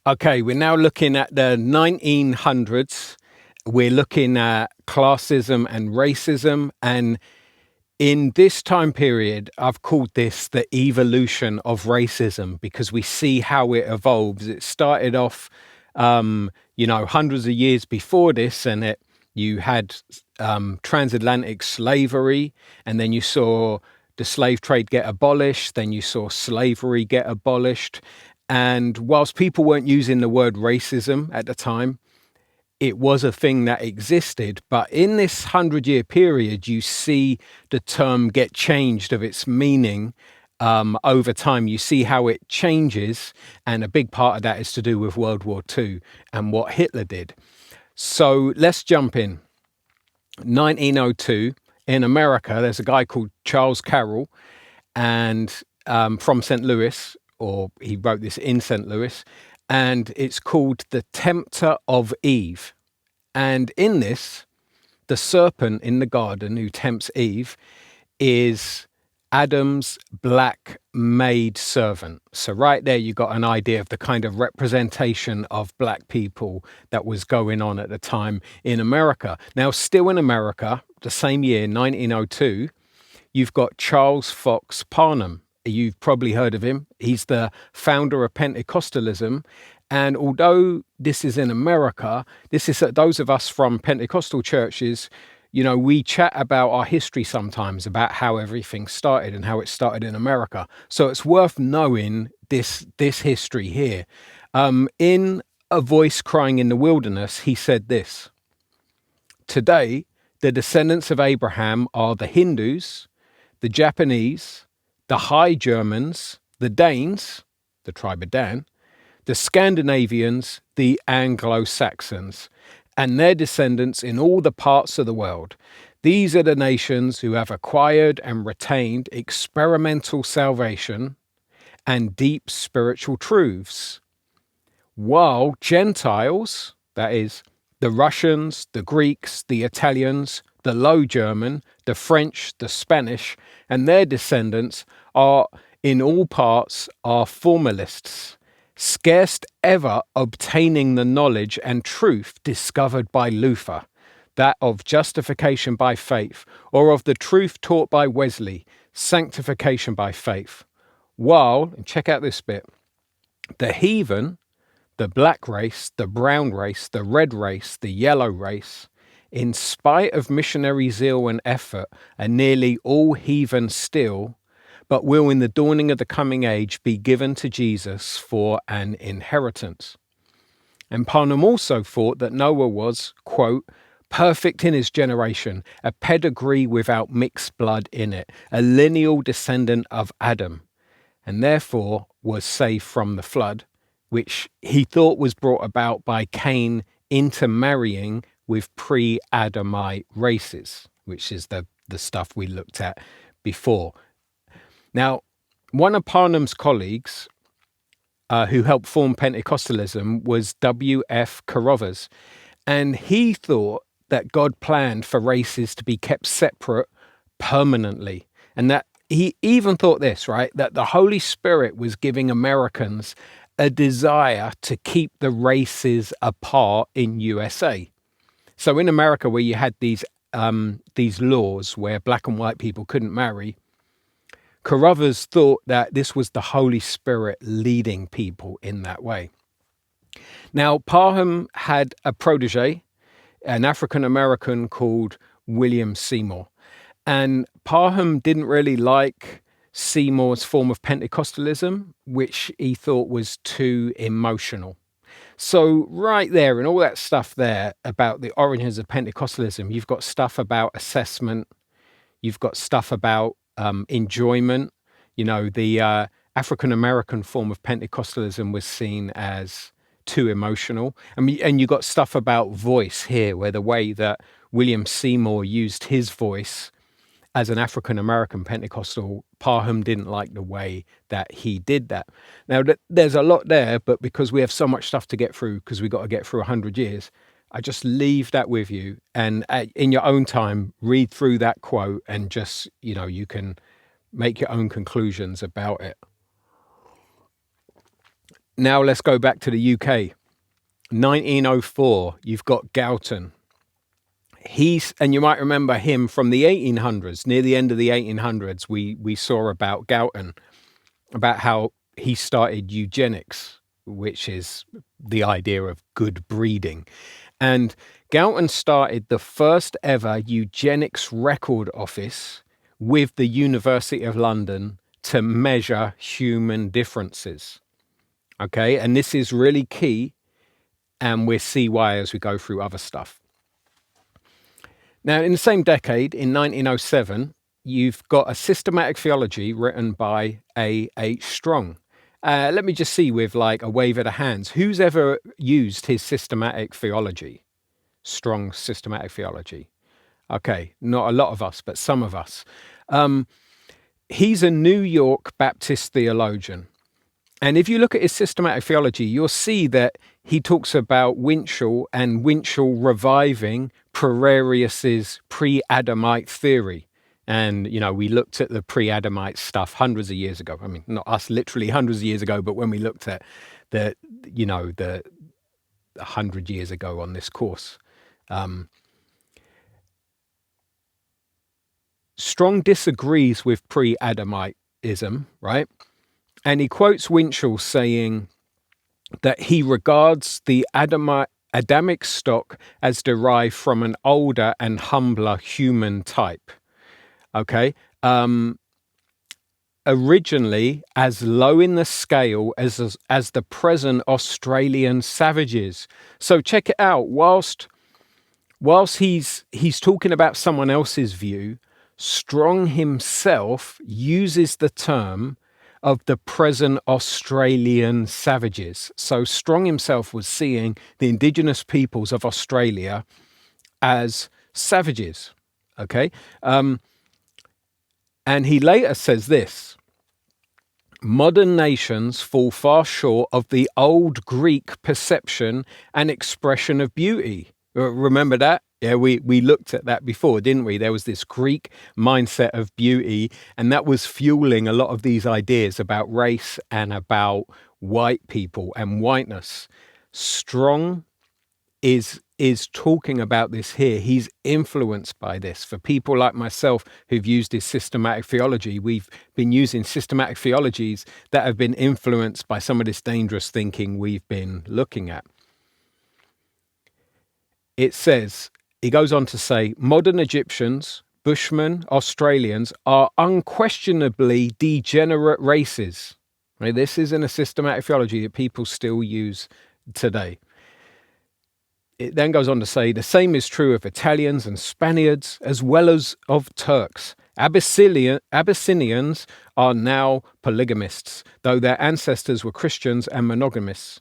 Okay, we're now looking at the 1900s. We're looking at classism and racism. And in this time period, I've called this the evolution of racism because we see how it evolves. It started off, hundreds of years before this, and you had transatlantic slavery, and then you saw the slave trade get abolished, then you saw slavery get abolished. And whilst people weren't using the word racism at the time, it was a thing that existed. But in this 100-year period, you see the term get changed of its meaning over time. You see how it changes. And a big part of that is to do with World War II and what Hitler did. So let's jump in. 1902, in America, there's a guy called Charles Carroll, and from St. Louis, or he wrote this in St. Louis, and it's called The Tempter of Eve. And in this, the serpent in the garden who tempts Eve is Adam's black maid servant. So right there, you got an idea of the kind of representation of black people that was going on at the time in America. Now, still in America, the same year, 1902, you've got Charles Fox Parnum. You've probably heard of him. He's the founder of Pentecostalism. And although this is in America, this is those of us from Pentecostal churches, we chat about our history sometimes, about how everything started and how it started in America. So it's worth knowing this history here. In A Voice Crying in the Wilderness, he said this: "Today, the descendants of Abraham are the Hindus, the Japanese, the High Germans, the Danes, the tribe of Dan, the Scandinavians, the Anglo-Saxons, and their descendants in all the parts of the world. These are the nations who have acquired and retained experimental salvation and deep spiritual truths, while Gentiles, that is, the Russians, the Greeks, the Italians, the Low German, the French, the Spanish, and their descendants are in all parts are formalists, scarce ever obtaining the knowledge and truth discovered by Luther, that of justification by faith, or of the truth taught by Wesley, sanctification by faith. While," and check out this bit, "the heathen, the black race, the brown race, the red race, the yellow race, in spite of missionary zeal and effort, are nearly all heathen still, but will in the dawning of the coming age be given to Jesus for an inheritance." And Parnum also thought that Noah was, quote, "perfect in his generation, a pedigree without mixed blood in it, a lineal descendant of Adam, and therefore was saved from the flood, which he thought was brought about by Cain intermarrying with pre-Adamite races," which is the stuff we looked at before. Now, one of Parnum's colleagues who helped form Pentecostalism was W.F. Carothers, and he thought that God planned for races to be kept separate permanently, and that he even thought this, right, that the Holy Spirit was giving Americans a desire to keep the races apart in USA. So in America, where you had these laws where black and white people couldn't marry, Carothers thought that this was the Holy Spirit leading people in that way. Now, Parham had a protege, an African-American called William Seymour. And Parham didn't really like Seymour's form of Pentecostalism, which he thought was too emotional. So right there, and all that stuff there about the origins of Pentecostalism, you've got stuff about assessment, you've got stuff about enjoyment. The African-American form of Pentecostalism was seen as too emotional. And you got stuff about voice here, where the way that William Seymour used his voice as an African-American Pentecostal, Parham didn't like the way that he did that. Now, there's a lot there, but because we have so much stuff to get through, because we've got to get through 100 years, I just leave that with you. And in your own time, read through that quote and just, you can make your own conclusions about it. Now let's go back to the UK. 1904, you've got Galton. And you might remember him from the 1800s. Near the end of the 1800s, we saw about Galton, about how he started eugenics, which is the idea of good breeding. And Galton started the first ever eugenics record office with the University of London to measure human differences. Okay, and this is really key, and we'll see why as we go through other stuff. Now, in the same decade, in 1907, you've got a systematic theology written by A.H. Strong. Let me just see with like a wave of the hands. Who's ever used his systematic theology? Strong's systematic theology. Okay, not a lot of us, but some of us. He's a New York Baptist theologian. And if you look at his systematic theology, you'll see that he talks about Winchell and Winchell reviving Pererius's pre-Adamite theory. And, you know, we looked at the pre-Adamite stuff hundreds of years ago. I mean, not us literally hundreds of years ago, but when we looked at the 100 years ago on this course. Strong disagrees with pre-Adamitism, right? And he quotes Winchell saying that he regards the Adamic stock as derived from an older and humbler human type. Okay. Originally as low in the scale as the present Australian savages. So check it out. Whilst he's talking about someone else's view, Strong himself uses the term of the present Australian savages. So Strong himself was seeing the indigenous peoples of Australia as savages. Okay. And he later says this: modern nations fall far short of the old Greek perception and expression of beauty. Remember that? Yeah, we looked at that before, didn't we? There was this Greek mindset of beauty, and that was fueling a lot of these ideas about race and about white people and whiteness. Strong is talking about this here. He's influenced by this. For people like myself who've used his systematic theology, we've been using systematic theologies that have been influenced by some of this dangerous thinking we've been looking at. It says, he goes on to say, modern Egyptians, Bushmen, Australians are unquestionably degenerate races. Right? This isn't a systematic theology that people still use today. It then goes on to say, the same is true of Italians and Spaniards, as well as of Turks. Abyssinians are now polygamists, though their ancestors were Christians and monogamists.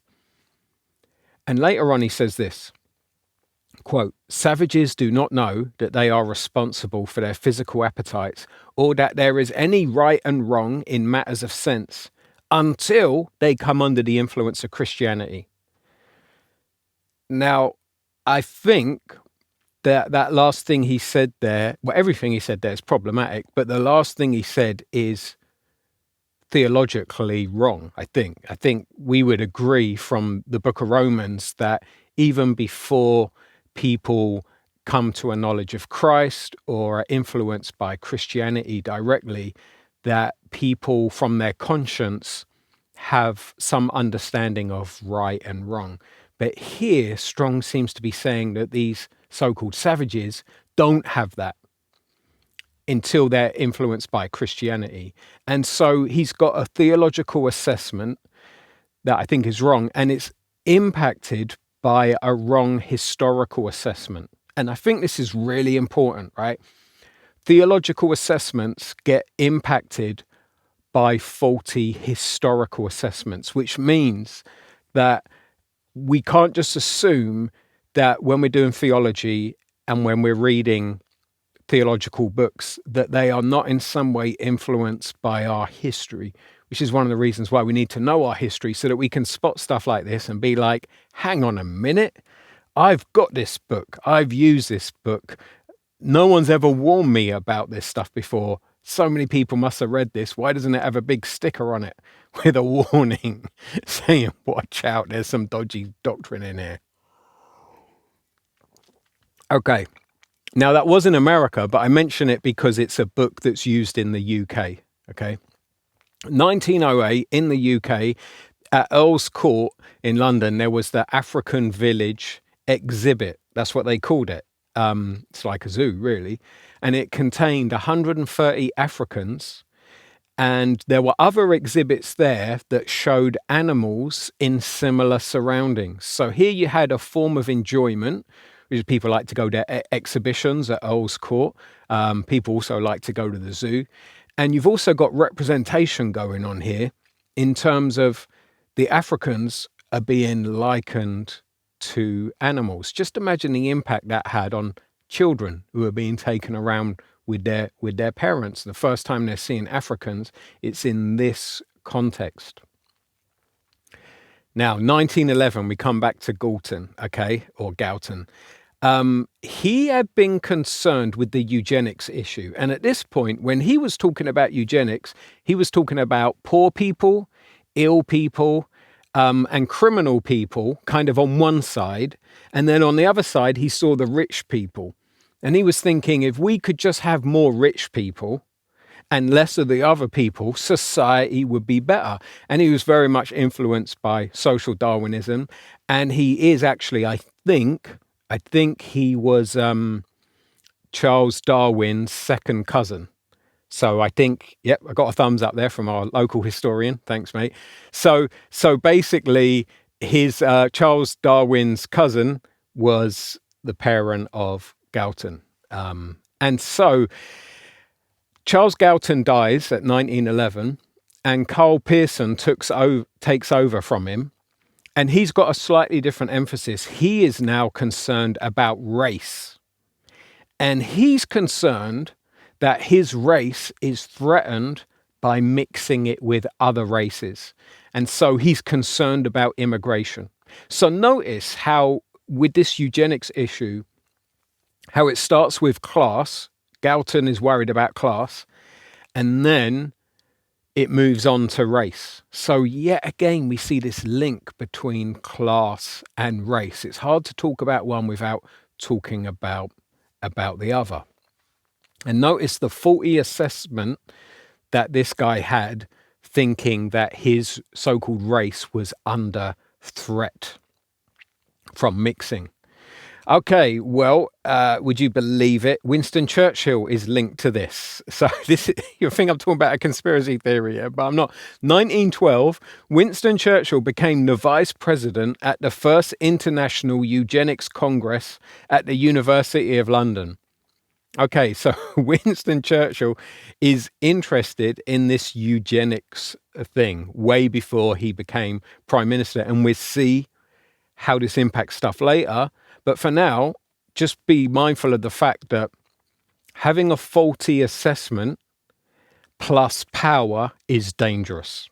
And later on he says this, quote, savages do not know that they are responsible for their physical appetites or that there is any right and wrong in matters of sense until they come under the influence of Christianity. Now, I think that last thing he said there, well, everything he said there is problematic, but the last thing he said is theologically wrong, I think. I think we would agree from the book of Romans that even before people come to a knowledge of Christ or are influenced by Christianity directly, that people from their conscience have some understanding of right and wrong. But here, Strong seems to be saying that these so-called savages don't have that until they're influenced by Christianity. And so he's got a theological assessment that I think is wrong, and it's impacted by a wrong historical assessment. And I think this is really important, right? Theological assessments get impacted by faulty historical assessments, which means that we can't just assume that when we're doing theology and when we're reading theological books, that they are not in some way influenced by our history, which is one of the reasons why we need to know our history so that we can spot stuff like this and be like, hang on a minute, I've got this book, I've used this book, no one's ever warned me about this stuff before, So many people must have read this. Why doesn't it have a big sticker on it with a warning saying, watch out, there's some dodgy doctrine in here? Okay. Now, that was in America, but I mention it because it's a book that's used in the UK. Okay. 1908 in the UK, at Earl's Court in London, there was the African Village exhibit. That's what they called it. It's like a zoo, really. And it contained 130 Africans. And there were other exhibits there that showed animals in similar surroundings. So here you had a form of enjoyment, which is people like to go to exhibitions at Earl's Court. People also like to go to the zoo. And you've also got representation going on here in terms of the Africans are being likened to animals. Just imagine the impact that had on children who are being taken around with their parents. The first time they're seeing Africans, it's in this context. Now, 1911, we come back to Galton, okay, or Galton. He had been concerned with the eugenics issue. And at this point, when he was talking about eugenics, he was talking about poor people, ill people, and criminal people kind of on one side. And then on the other side, he saw the rich people. And he was thinking, if we could just have more rich people and less of the other people, society would be better. And he was very much influenced by social Darwinism. And he is actually, I think he was Charles Darwin's second cousin. So I think, yep, I got a thumbs up there from our local historian. Thanks, mate. So basically, his Charles Darwin's cousin was the parent of Galton. And so Charles Galton dies at 1911, and Carl Pearson takes over from him. And he's got a slightly different emphasis. He is now concerned about race. And he's concerned that his race is threatened by mixing it with other races. And so he's concerned about immigration. So notice how, with this eugenics issue, how it starts with class. Galton is worried about class. And then it moves on to race. So yet again, we see this link between class and race. It's hard to talk about one without talking about the other. And notice the faulty assessment that this guy had, thinking that his so-called race was under threat from mixing. Okay, well, would you believe it? Winston Churchill is linked to this. So you think I'm talking about a conspiracy theory here, but I'm not. 1912, Winston Churchill became the vice president at the first International Eugenics Congress at the University of London. Okay, so Winston Churchill is interested in this eugenics thing way before he became prime minister, and we'll see how this impacts stuff later. But for now, just be mindful of the fact that having a faulty assessment plus power is dangerous.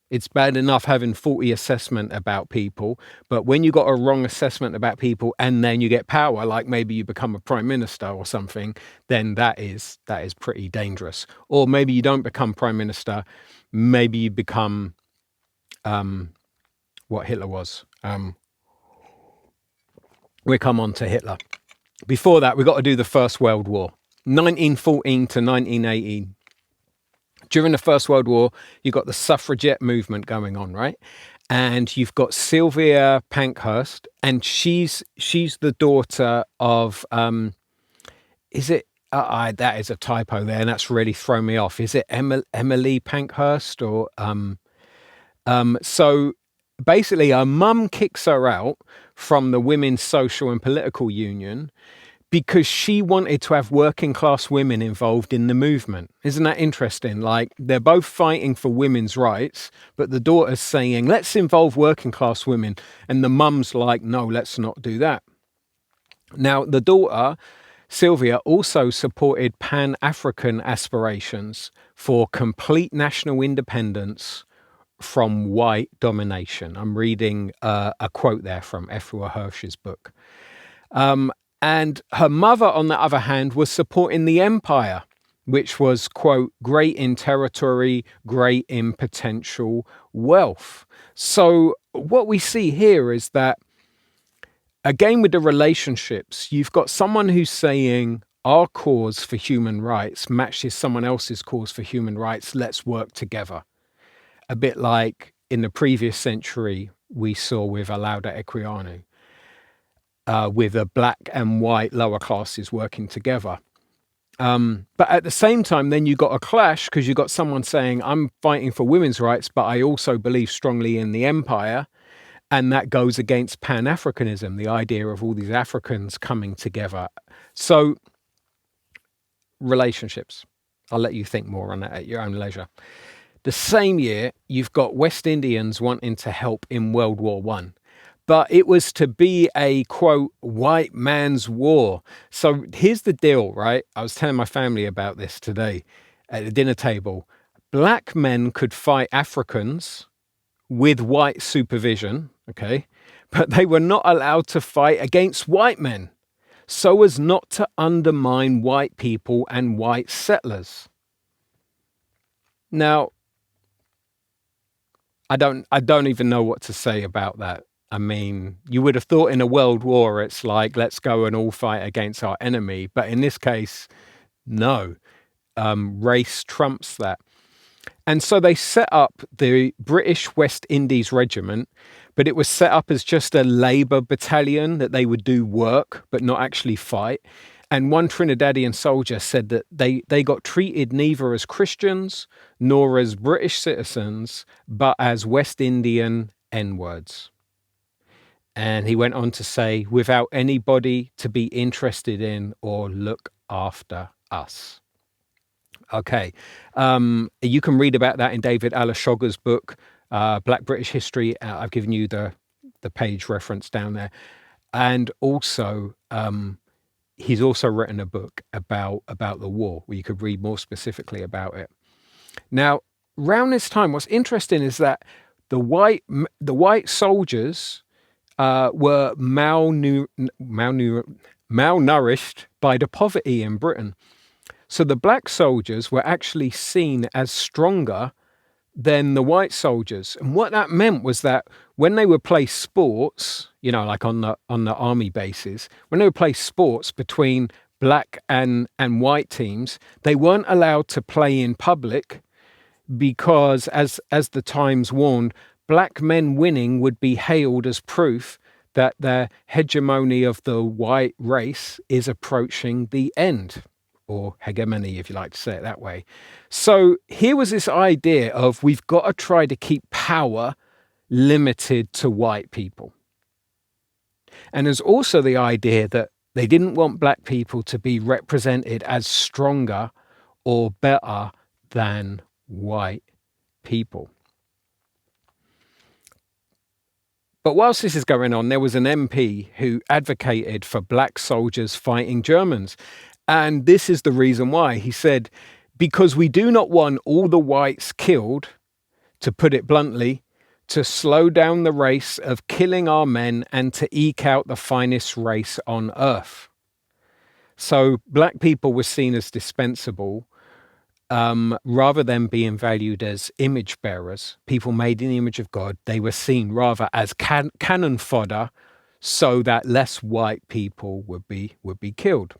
It's bad enough having faulty assessment about people, but when you got a wrong assessment about people and then you get power, like maybe you become a prime minister or something, then that is pretty dangerous. Or maybe you don't become prime minister, maybe you become what Hitler was. We'll come on to Hitler. Before that, we've got to do the First World War, 1914 to 1918. During the First World War, you've got the suffragette movement going on, right? And you've got Sylvia Pankhurst, and she's the daughter of, is it, that is a typo there, and that's really thrown me off. Is it Emily Pankhurst? Or, so basically her mum kicks her out from the Women's Social and Political Union because she wanted to have working class women involved in the movement. Isn't that interesting? Like, they're both fighting for women's rights, but the daughter's saying, let's involve working class women. And the mum's like, no, let's not do that. Now, the daughter, Sylvia, also supported Pan-African aspirations for complete national independence from white domination. I'm reading a quote there from Efua Hirsch's book. And her mother, on the other hand, was supporting the empire which was, quote, great in territory, great in potential wealth. So what we see here is that, again, with the relationships, you've got someone who's saying, our cause for human rights matches someone else's cause for human rights. Let's work together. A bit like in the previous century, we saw with Lauda Equiano, with the black and white lower classes working together. But at the same time, then you got a clash because you got someone saying, I'm fighting for women's rights, but I also believe strongly in the empire. And that goes against Pan-Africanism, the idea of all these Africans coming together. So relationships. I'll let you think more on that at your own leisure. The same year, you've got West Indians wanting to help in World War One. But it was to be a, quote, white man's war. So here's the deal, right? I was telling my family about this today at the dinner table. Black men could fight Africans with white supervision, okay? But they were not allowed to fight against white men so as not to undermine white people and white settlers. Now, I don't even know what to say about that. I mean, you would have thought in a world war, it's like, let's go and all fight against our enemy. But in this case, no. Race trumps that. And so they set up the British West Indies Regiment, but it was set up as just a Labour battalion that they would do work, but not actually fight. And one Trinidadian soldier said that they got treated neither as Christians nor as British citizens, but as West Indian N-words. And he went on to say, without anybody to be interested in or look after us. Okay. You can read about that in David Alashoga's book, Black British History. I've given you the page reference down there. And also, he's also written a book about the war where you could read more specifically about it. Now, around this time, what's interesting is that the white soldiers were malnourished by the poverty in Britain. So the black soldiers were actually seen as stronger than the white soldiers. And what that meant was that when they would play sports, you know, like on the army bases, when they would play sports between black and white teams, they weren't allowed to play in public because, as the Times warned, black men winning would be hailed as proof that the hegemony of the white race is approaching the end, or hegemony, if you like to say it that way. So here was this idea of we've got to try to keep power limited to white people. And there's also the idea that they didn't want black people to be represented as stronger or better than white people. But whilst this is going on, there was an MP who advocated for black soldiers fighting Germans. And this is the reason why. He said, because we do not want all the whites killed, to put it bluntly, to slow down the race of killing our men and to eke out the finest race on earth. So black people were seen as dispensable rather than being valued as image bearers, people made in the image of God. They were seen rather as cannon fodder so that less white people would be killed.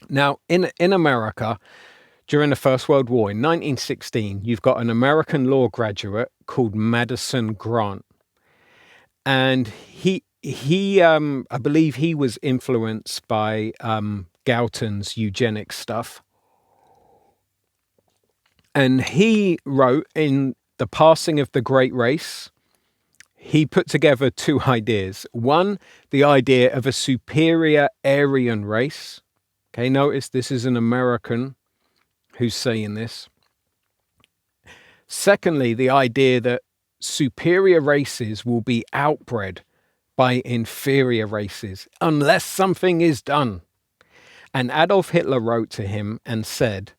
Now, in America, during the First World War, in 1916, you've got an American law graduate called Madison Grant. And he I believe he was influenced by Galton's eugenics stuff. And he wrote in The Passing of the Great Race, he put together two ideas. One, the idea of a superior Aryan race. Okay, notice this is an American who's saying this. Secondly, the idea that superior races will be outbred by inferior races unless something is done. And Adolf Hitler wrote to him and said,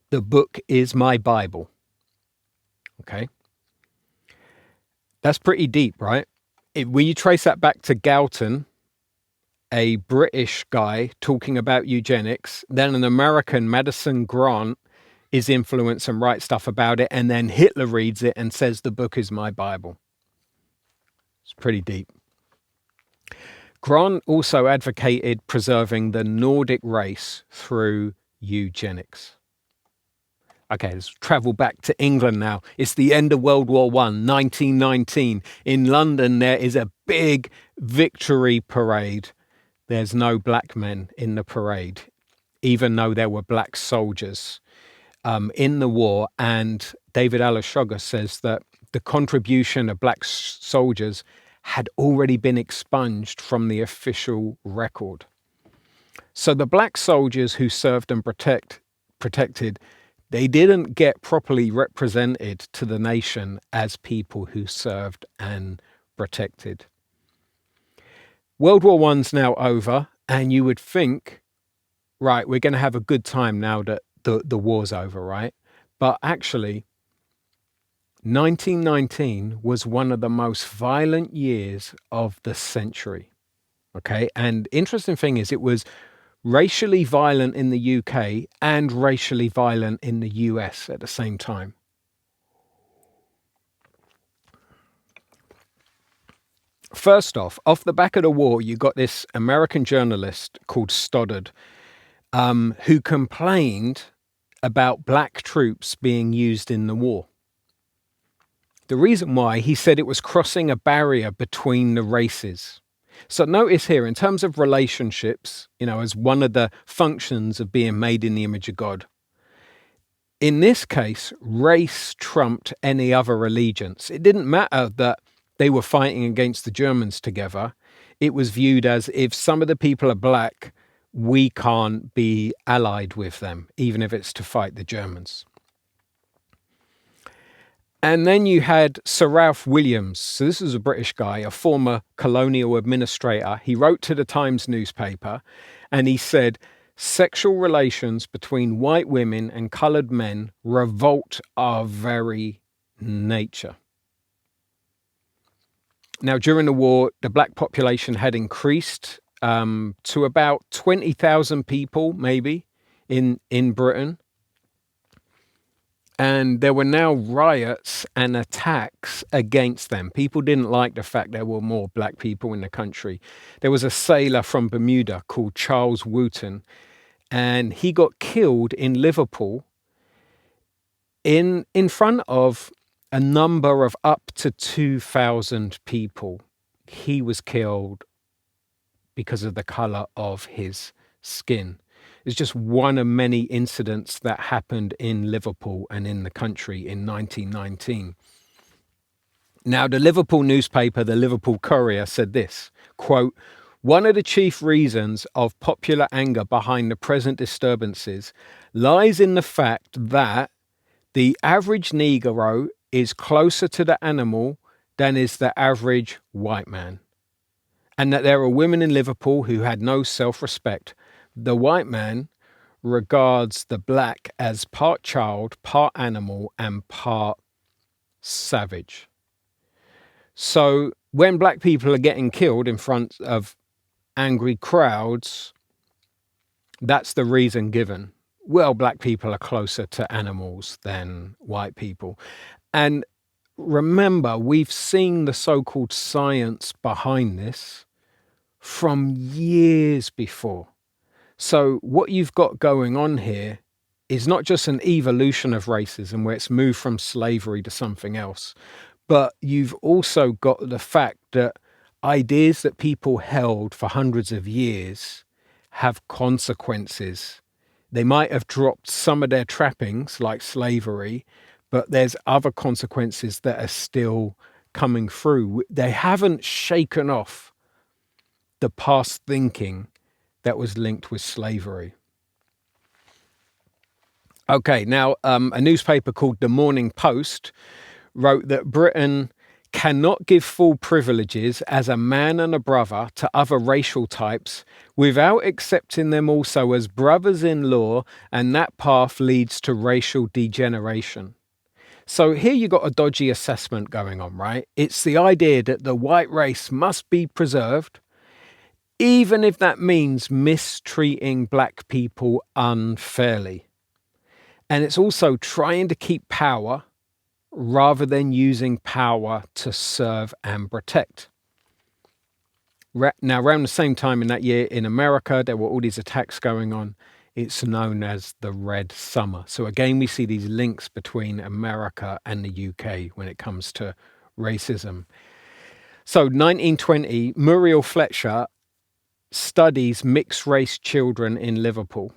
"The book is my Bible." Okay. That's pretty deep, right? When you trace that back to Galton, a British guy talking about eugenics, then an American, Madison Grant, is influenced and writes stuff about it, and then Hitler reads it and says the book is my Bible. It's pretty deep. Grant also advocated preserving the Nordic race through eugenics. Okay, let's travel back to England now. It's the end of World War I, 1919. In London, there is a big victory parade. There's no black men in the parade, even though there were black soldiers in the war. And David Alashoga says that the contribution of black soldiers had already been expunged from the official record. So the black soldiers who served and protected, they didn't get properly represented to the nation as people who served and protected. World War I's now over, and you would think, right, we're going to have a good time now that the war's over, right? But actually, 1919 was one of the most violent years of the century, okay? And interesting thing is, it was racially violent in the UK and racially violent in the US at the same time. First off the back of the war, you got this American journalist called Stoddard, who complained about black troops being used in the war. The reason why, he said it was crossing a barrier between the races. So notice here, in terms of relationships, as one of the functions of being made in the image of God, in this case, race trumped any other allegiance. It didn't matter that they were fighting against the Germans together. It was viewed as, if some of the people are black, we can't be allied with them, even if it's to fight the Germans. And then you had Sir Ralph Williams. So this is a British guy, a former colonial administrator. He wrote to the Times newspaper, and he said, sexual relations between white women and coloured men revolt our very nature. Now, during the war, the black population had increased to about 20,000 people, maybe, in Britain. And there were now riots and attacks against them. People didn't like the fact there were more black people in the country. There was a sailor from Bermuda called Charles Wooten, and he got killed in Liverpool in front of a number of up to 2,000 people. He was killed because of the colour of his skin. It's just one of many incidents that happened in Liverpool and in the country in 1919. Now, the Liverpool newspaper, the Liverpool Courier, said this, quote, one of the chief reasons of popular anger behind the present disturbances lies in the fact that the average Negro is closer to the animal than is the average white man, and that there are women in Liverpool who had no self-respect. The white man regards the black as part child, part animal, and part savage. So when black people are getting killed in front of angry crowds, that's the reason given. Well, black people are closer to animals than white people. And remember, we've seen the so-called science behind this from years before. So what you've got going on here is not just an evolution of racism where it's moved from slavery to something else, but you've also got the fact that ideas that people held for hundreds of years have consequences. They might have dropped some of their trappings, like slavery, but there's other consequences that are still coming through. They haven't shaken off the past thinking that was linked with slavery. Okay, now a newspaper called The Morning Post wrote that Britain cannot give full privileges as a man and a brother to other racial types without accepting them also as brothers-in-law, and that path leads to racial degeneration. So here you got a dodgy assessment going on, right? It's the idea that the white race must be preserved. even if that means mistreating black people unfairly. And it's also trying to keep power rather than using power to serve and protect. Now, around the same time in that year in America, there were all these attacks going on. It's known as the Red Summer. So again, we see these links between America and the UK when it comes to racism. So 1920, Muriel Fletcher studies mixed race children in Liverpool.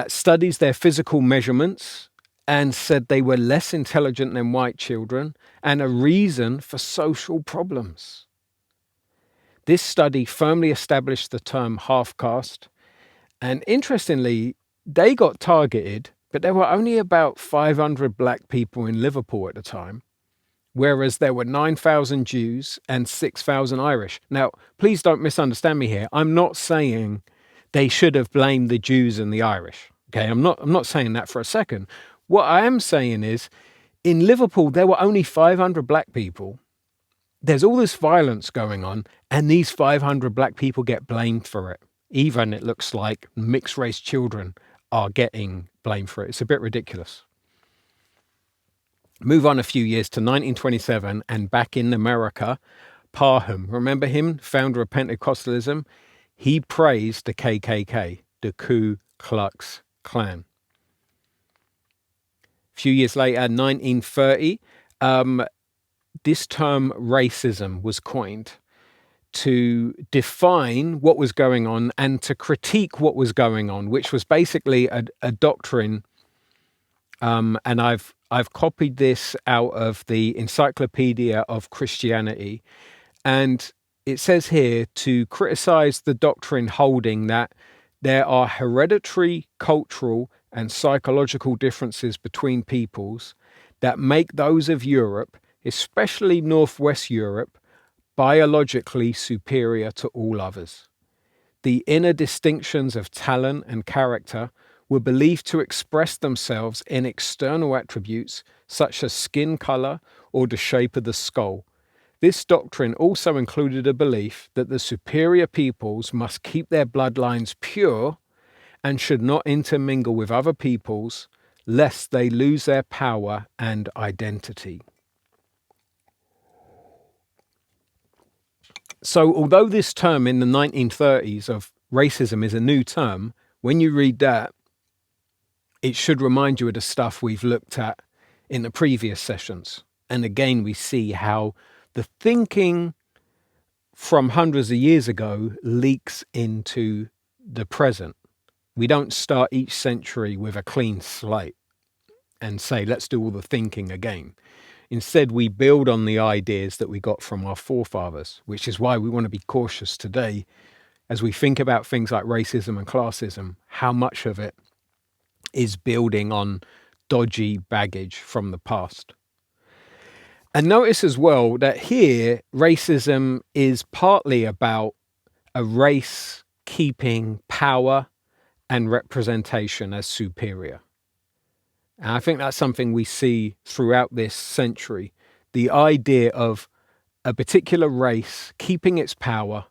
Studies their physical measurements and said they were less intelligent than white children and a reason for social problems. This study firmly established the term half-caste, and interestingly, they got targeted, but there were only about 500 black people in Liverpool at the time, whereas there were 9,000 Jews and 6,000 Irish. Now, please don't misunderstand me here. I'm not saying they should have blamed the Jews and the Irish. Okay, I'm not saying that for a second. What I am saying is, in Liverpool, there were only 500 black people. There's all this violence going on, and these 500 black people get blamed for it. Even it looks like mixed race children are getting blamed for it. It's a bit ridiculous. Move on a few years to 1927, and back in America, Parham, remember him, founder of Pentecostalism? He praised the KKK, the Ku Klux Klan. A few years later, 1930, this term racism was coined to define what was going on and to critique what was going on, which was basically a doctrine. And I've copied this out of the Encyclopedia of Christianity. And it says here to criticize the doctrine holding that there are hereditary, cultural, and psychological differences between peoples that make those of Europe, especially Northwest Europe, biologically superior to all others. The inner distinctions of talent and character were believed to express themselves in external attributes such as skin color or the shape of the skull. This doctrine also included a belief that the superior peoples must keep their bloodlines pure and should not intermingle with other peoples, lest they lose their power and identity. So although this term in the 1930s of racism is a new term, when you read that, it should remind you of the stuff we've looked at in the previous sessions. And again, we see how the thinking from hundreds of years ago leaks into the present. We don't start each century with a clean slate and say, let's do all the thinking again. Instead, we build on the ideas that we got from our forefathers, which is why we want to be cautious today as we think about things like racism and classism, how much of it is building on dodgy baggage from the past. And notice as well that here, racism is partly about a race keeping power and representation as superior. And I think that's something we see throughout this century. The idea of a particular race keeping its power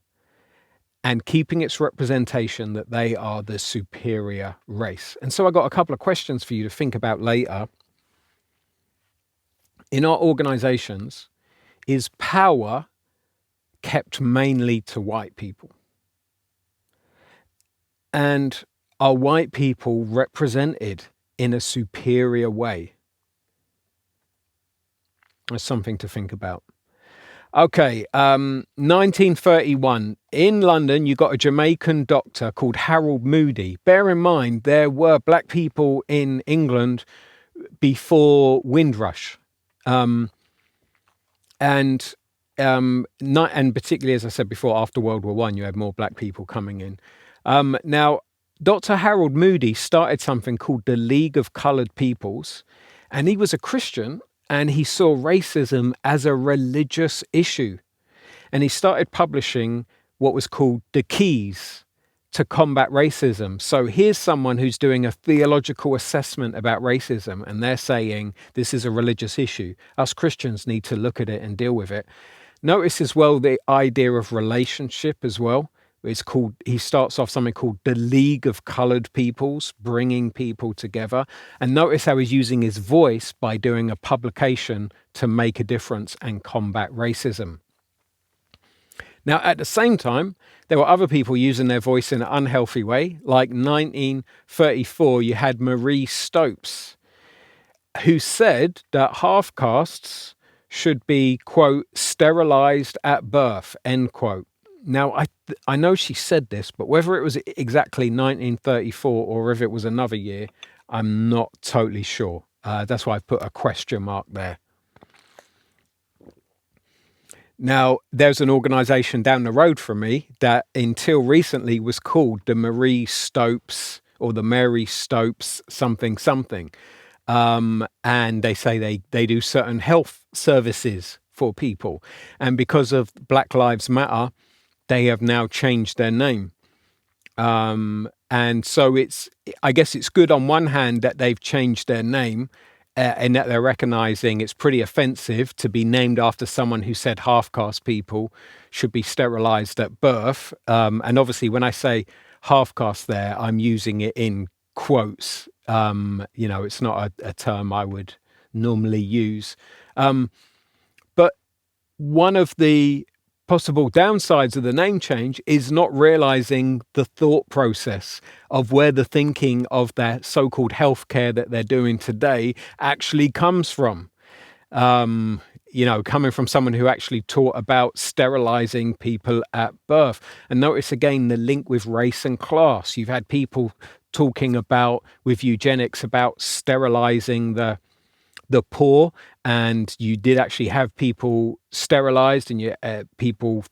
and keeping its representation that they are the superior race. And so I got a couple of questions for you to think about later. In our organizations, is power kept mainly to white people? And are white people represented in a superior way? That's something to think about. Okay, 1931. In London, you got a Jamaican doctor called Harold Moody. Bear in mind, there were black people in England before Windrush. And particularly, as I said before, after World War I, you had more black people coming in. Now, Dr. Harold Moody started something called the League of Coloured Peoples, and he was a Christian, and he saw racism as a religious issue. And he started publishing what was called the Keys to combat racism. So here's someone who's doing a theological assessment about racism, and they're saying this is a religious issue. Us Christians need to look at it and deal with it. Notice as well the idea of relationship as well. It's called, he starts off something called the League of Coloured Peoples, bringing people together. And notice how he's using his voice by doing a publication to make a difference and combat racism. Now, at the same time, there were other people using their voice in an unhealthy way. Like 1934, you had Marie Stopes, who said that half-castes should be, quote, sterilised at birth, end quote. Now, I know she said this, but whether it was exactly 1934 or if it was another year, I'm not totally sure. That's why I put a question mark there. Now, there's an organisation down the road from me that until recently was called the Marie Stopes or the Mary Stopes something something. And they say they do certain health services for people. And because of Black Lives Matter, they have now changed their name. And so I guess it's good on one hand that they've changed their name and that they're recognizing it's pretty offensive to be named after someone who said half-caste people should be sterilized at birth. And obviously when I say half-caste there, I'm using it in quotes. It's not a term I would normally use. But one of the possible downsides of the name change is not realizing the thought process of where the thinking of that so-called healthcare that they're doing today actually comes from. Coming from someone who actually taught about sterilizing people at birth. And notice again the link with race and class. You've had people talking about with eugenics about sterilizing the poor, and you did actually have people sterilized, and people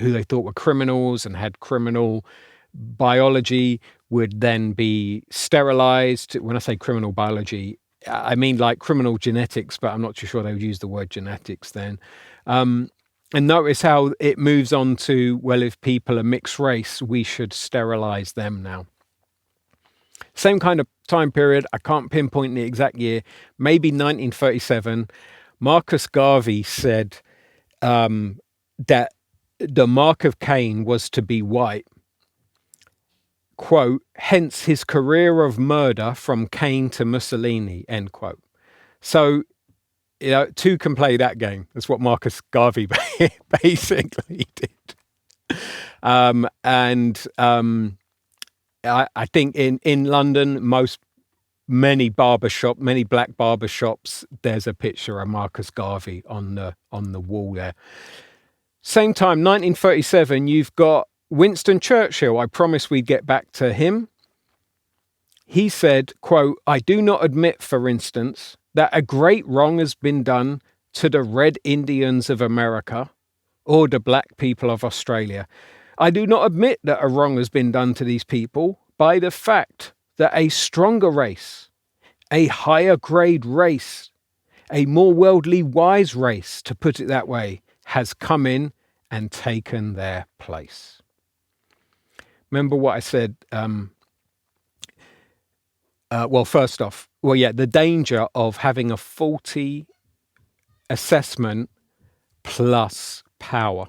who they thought were criminals and had criminal biology would then be sterilized. When I say criminal biology, I mean like criminal genetics, but I'm not too sure they would use the word genetics then. And notice how it moves on to, well, if people are mixed race, we should sterilize them now. Same kind of time period. I can't pinpoint the exact year. Maybe 1937. Marcus Garvey said that the mark of Cain was to be white. Quote, hence his career of murder from Cain to Mussolini, end quote. So, two can play that game. That's what Marcus Garvey basically did. I think in London, many black barbershops, there's a picture of Marcus Garvey on the wall there. Same time, 1937, you've got Winston Churchill. I promised we'd get back to him. He said, quote, I do not admit, for instance, that a great wrong has been done to the Red Indians of America or the black people of Australia. I do not admit that a wrong has been done to these people by the fact that a stronger race, a higher grade race, a more worldly wise race, to put it that way, has come in and taken their place. Remember what I said? First off, the danger of having a faulty assessment plus power.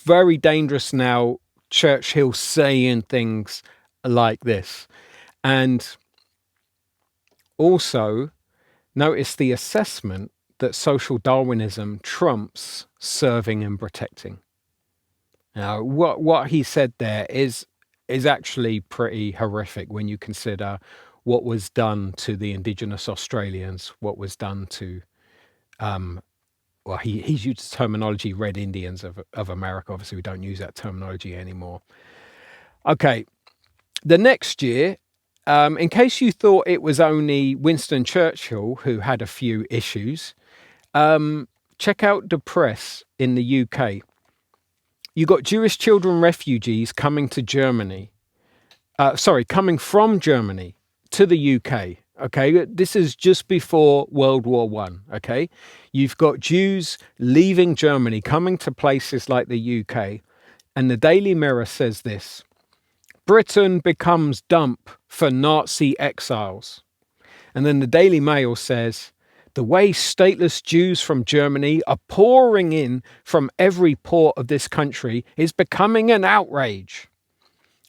Very dangerous now, Churchill saying things like this. And also notice the assessment that social Darwinism trumps serving and protecting. Now, what he said there is actually pretty horrific when you consider what was done to the Indigenous Australians, what was done to he's used the terminology Red Indians of America. Obviously, we don't use that terminology anymore. Okay, the next year, in case you thought it was only Winston Churchill who had a few issues, check out the press in the UK. You got Jewish children refugees coming from Germany to the UK. Okay, this is just before World War One. Okay, you've got Jews leaving Germany, coming to places like the UK, and the Daily Mirror says this: Britain becomes dump for Nazi exiles. And then the Daily Mail says The way stateless Jews from Germany are pouring in from every port of this country is becoming an outrage.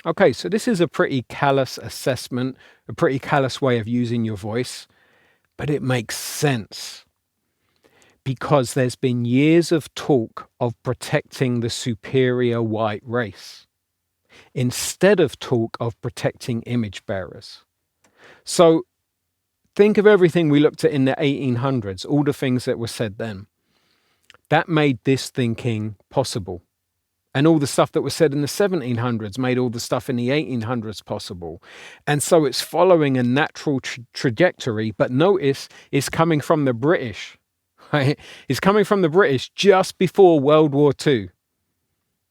Okay, so this is a pretty callous assessment, a pretty callous way of using your voice, but it makes sense because there's been years of talk of protecting the superior white race instead of talk of protecting image bearers. So think of everything we looked at in the 1800s, all the things that were said then. That made this thinking possible. And all the stuff that was said in the 1700s made all the stuff in the 1800s possible. And so it's following a natural trajectory, but notice it's coming from the British. Right? It's coming from the British just before World War II.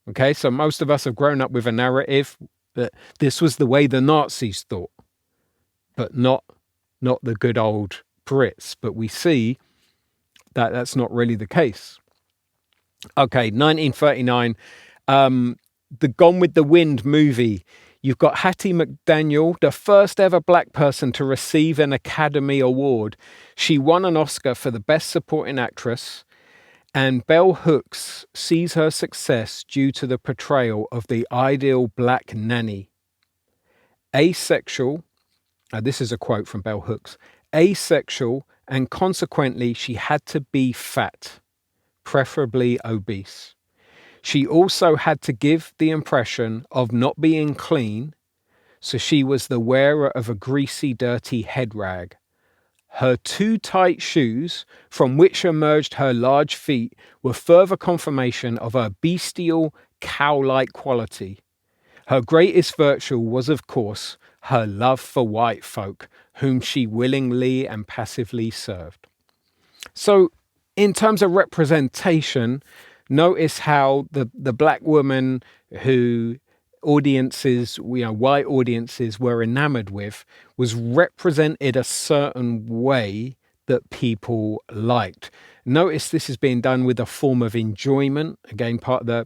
Okay, so most of us have grown up with a narrative that this was the way the Nazis thought, but not the good old Brits. But we see that that's not really the case. Okay, 1939. The Gone with the Wind movie. You've got Hattie McDaniel, the first ever black person to receive an Academy Award. She won an Oscar for the Best Supporting Actress, and Bell Hooks sees her success due to the portrayal of the ideal black nanny. Asexual, this is a quote from Bell Hooks, asexual, and consequently she had to be fat, preferably obese. She also had to give the impression of not being clean, so she was the wearer of a greasy, dirty head rag. Her too tight shoes, from which emerged her large feet, were further confirmation of her bestial, cow-like quality. Her greatest virtue was, of course, her love for white folk, whom she willingly and passively served. So, in terms of representation, notice how the black woman who audiences, white audiences were enamored with, was represented a certain way that people liked. Notice this is being done with a form of enjoyment. Again, part of the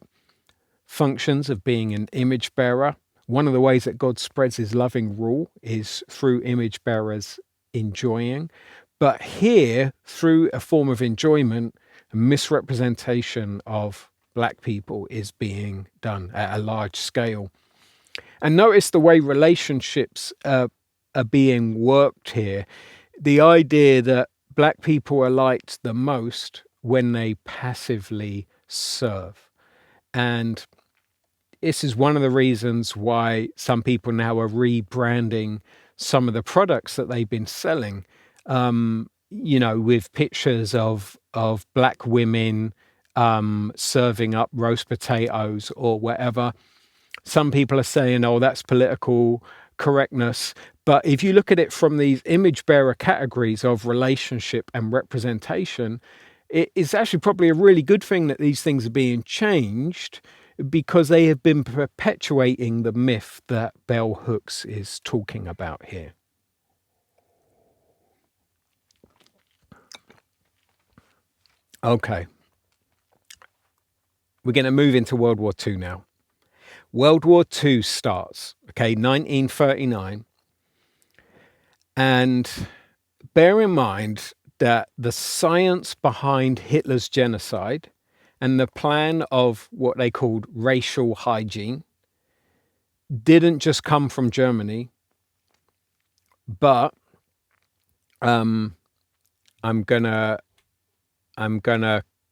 functions of being an image bearer. One of the ways that God spreads his loving rule is through image bearers enjoying. But here, through a form of enjoyment, a misrepresentation of black people is being done at a large scale. And notice the way relationships are being worked here. The idea that black people are liked the most when they passively serve. And this is one of the reasons why some people now are rebranding some of the products that they've been selling, with pictures of black women serving up roast potatoes or whatever. Some people are saying, oh, that's political correctness. But if you look at it from these image bearer categories of relationship and representation, it is actually probably a really good thing that these things are being changed, because they have been perpetuating the myth that Bell Hooks is talking about here. Okay. We're going to move into World War II now. World War II starts, 1939. And bear in mind that the science behind Hitler's genocide and the plan of what they called racial hygiene didn't just come from Germany, but I'm gonna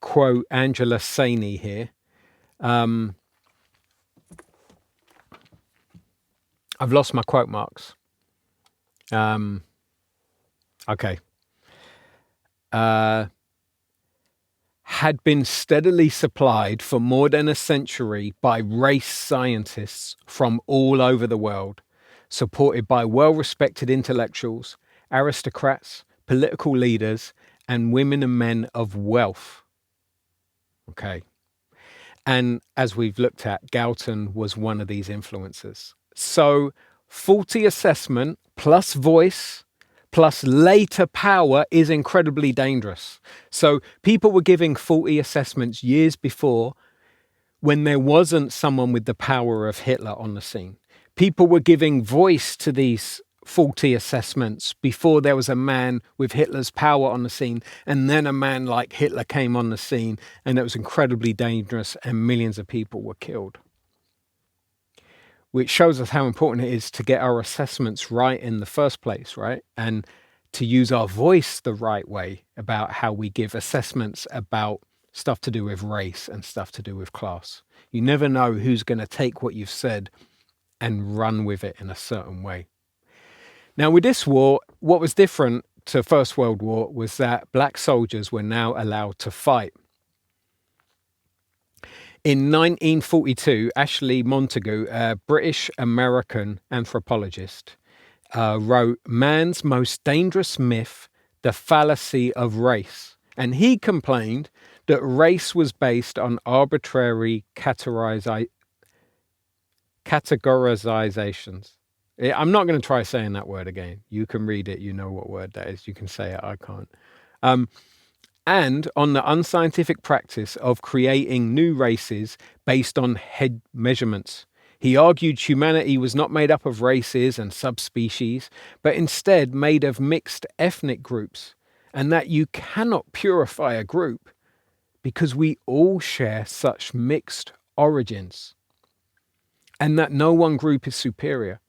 quote Angela Saini here. I've lost my quote marks. Had been steadily supplied for more than a century by race scientists from all over the world, supported by well-respected intellectuals, aristocrats, political leaders, and women and men of wealth. Okay. And as we've looked at, Galton was one of these influences. So faulty assessment plus voice plus later power is incredibly dangerous. So people were giving faulty assessments years before when there wasn't someone with the power of Hitler on the scene. People were giving voice to these faulty assessments before there was a man with Hitler's power on the scene, and then a man like Hitler came on the scene, and it was incredibly dangerous and millions of people were killed. Which shows us how important it is to get our assessments right in the first place, right? And to use our voice the right way about how we give assessments about stuff to do with race and stuff to do with class. You never know who's going to take what you've said and run with it in a certain way. Now, with this war, what was different to First World War was that black soldiers were now allowed to fight. In 1942, Ashley Montagu, a British-American anthropologist, wrote Man's Most Dangerous Myth, The Fallacy of Race. And he complained that race was based on arbitrary categorizations. I'm not going to try saying that word again. You can read it. You know what word that is. You can say it. I can't. And on the unscientific practice of creating new races based on head measurements. He argued humanity was not made up of races and subspecies, but instead made of mixed ethnic groups, and that you cannot purify a group because we all share such mixed origins, and that no one group is superior.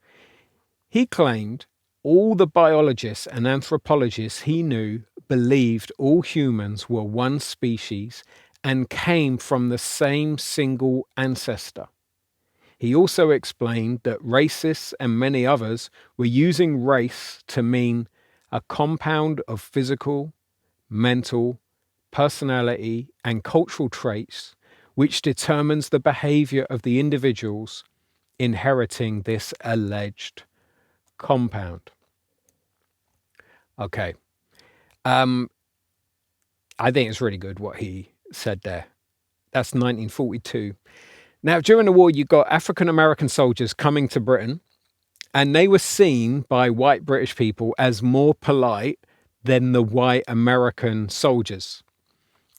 He claimed all the biologists and anthropologists he knew believed all humans were one species and came from the same single ancestor. He also explained that racists and many others were using race to mean a compound of physical, mental, personality, and cultural traits which determines the behavior of the individuals inheriting this alleged compound. Okay. I think it's really good what he said there. That's 1942. Now, during the war, you got African American soldiers coming to Britain, and they were seen by white British people as more polite than the white American soldiers.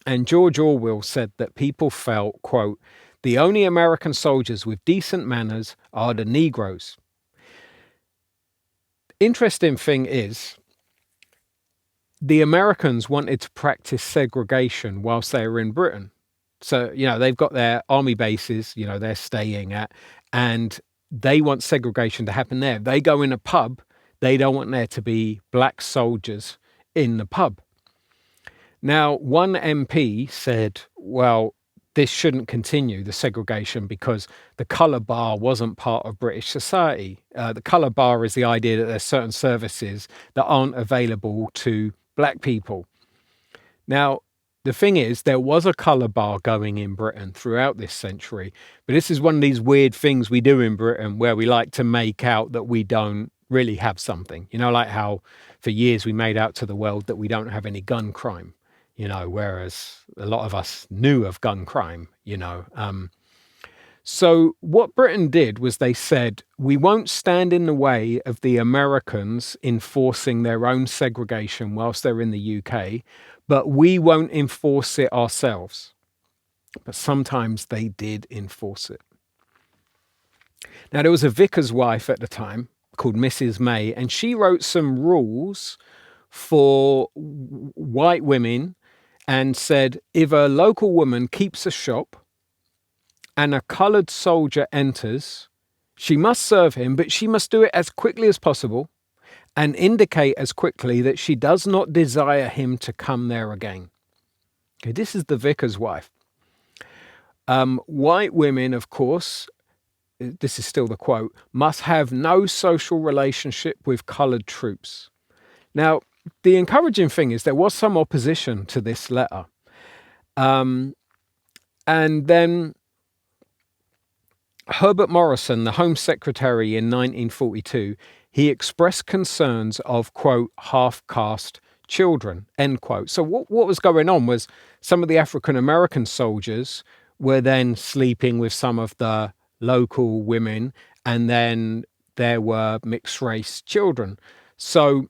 And George Orwell said that people felt, quote, the only American soldiers with decent manners are the Negroes. Interesting thing is, the Americans wanted to practice segregation whilst they were in Britain. So, they've got their army bases, they're staying at, and they want segregation to happen there. They go in a pub, they don't want there to be black soldiers in the pub. Now, one MP said, well, this shouldn't continue, the segregation, because the colour bar wasn't part of British society. The colour bar is the idea that there's certain services that aren't available to black people. Now, the thing is, there was a colour bar going in Britain throughout this century, but this is one of these weird things we do in Britain where we like to make out that we don't really have something. Like how for years we made out to the world that we don't have any gun crime, whereas a lot of us knew of gun crime, So what Britain did was they said, we won't stand in the way of the Americans enforcing their own segregation whilst they're in the UK, but we won't enforce it ourselves. But sometimes they did enforce it. Now, there was a vicar's wife at the time called Mrs. May, and she wrote some rules for white women and said, if a local woman keeps a shop and a coloured soldier enters, she must serve him, but she must do it as quickly as possible and indicate as quickly that she does not desire him to come there again. Okay, this is the vicar's wife. White women, of course, this is still the quote, must have no social relationship with coloured troops. Now, the encouraging thing is there was some opposition to this letter. And then Herbert Morrison, the Home Secretary in 1942, he expressed concerns of, quote, half-caste children, end quote. So what was going on was some of the African-American soldiers were then sleeping with some of the local women, and then there were mixed-race children. So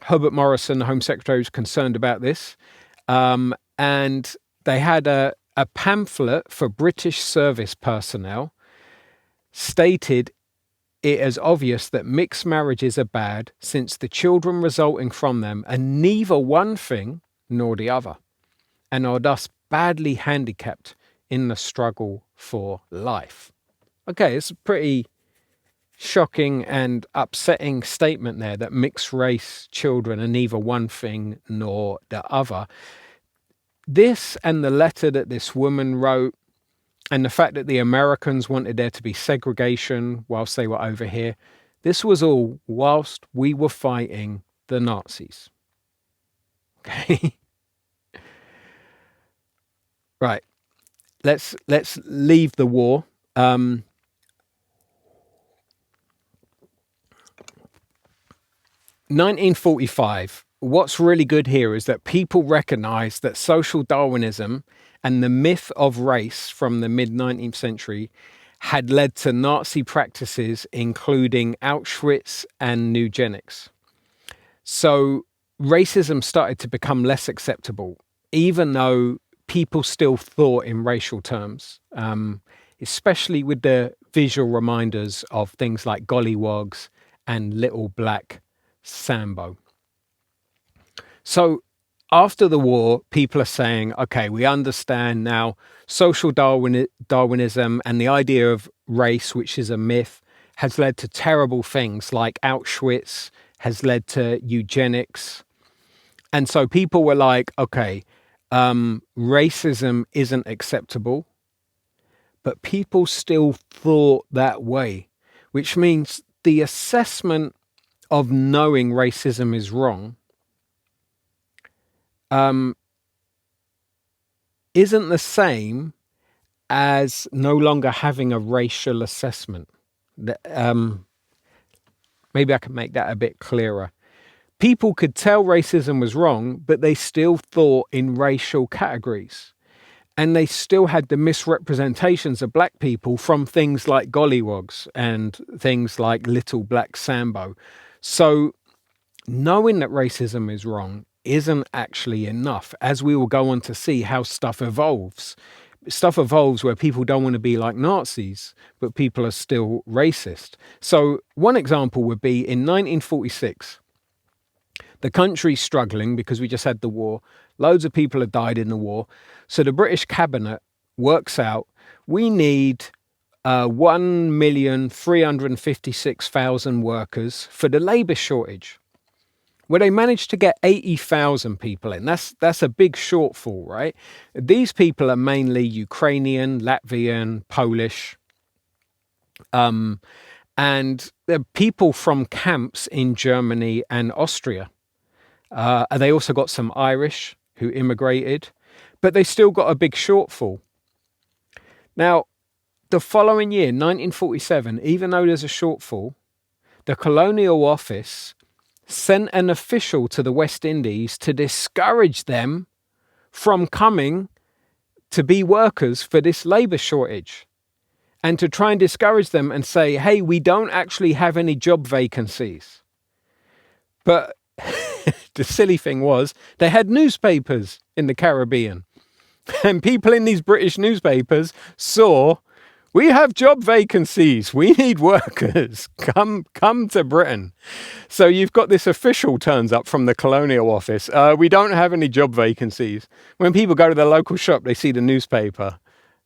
Herbert Morrison, the Home Secretary, was concerned about this, and they had a pamphlet for British service personnel stated it as obvious that mixed marriages are bad, since the children resulting from them are neither one thing nor the other, and are thus badly handicapped in the struggle for life. Okay, it's a pretty shocking and upsetting statement there, that mixed race children are neither one thing nor the other. This and the letter that this woman wrote, and the fact that the Americans wanted there to be segregation whilst they were over here, this was all whilst we were fighting the Nazis. Okay. Right. Let's leave the war. 1945. What's really good here is that people recognize that social Darwinism and the myth of race from the mid-19th century had led to Nazi practices, including Auschwitz and Eugenics. So racism started to become less acceptable, even though people still thought in racial terms, especially with the visual reminders of things like gollywogs and little black Sambo. So after the war, people are saying, okay, we understand now social Darwinism and the idea of race, which is a myth, has led to terrible things like Auschwitz, has led to eugenics. And so people were like, okay, racism isn't acceptable, but people still thought that way, which means the assessment of knowing racism is wrong isn't the same as no longer having a racial assessment. Maybe I can make that a bit clearer. People could tell racism was wrong, but they still thought in racial categories. And they still had the misrepresentations of black people from things like gollywogs and things like little black Sambo. So knowing that racism is wrong isn't actually enough, as we will go on to see how stuff evolves. Stuff evolves where people don't want to be like Nazis, but people are still racist. So one example would be in 1946, the country's struggling because we just had the war. Loads of people have died in the war. So the British cabinet works out, we need 1,356,000 workers for the labour shortage. Well, they managed to get 80,000 people in. That's a big shortfall, right? These people are mainly Ukrainian, Latvian, Polish, and they're people from camps in Germany and Austria. And they also got some Irish who immigrated, but they still got a big shortfall. Now, the following year, 1947, even though there's a shortfall, the Colonial Office sent an official to the West Indies to discourage them from coming to be workers for this labour shortage, and to try and discourage them and say, hey, we don't actually have any job vacancies. But the silly thing was, they had newspapers in the Caribbean, and people in these British newspapers saw, we have job vacancies. We need workers. Come to Britain. So you've got this official turns up from the Colonial Office. We don't have any job vacancies. When people go to the local shop, they see the newspaper.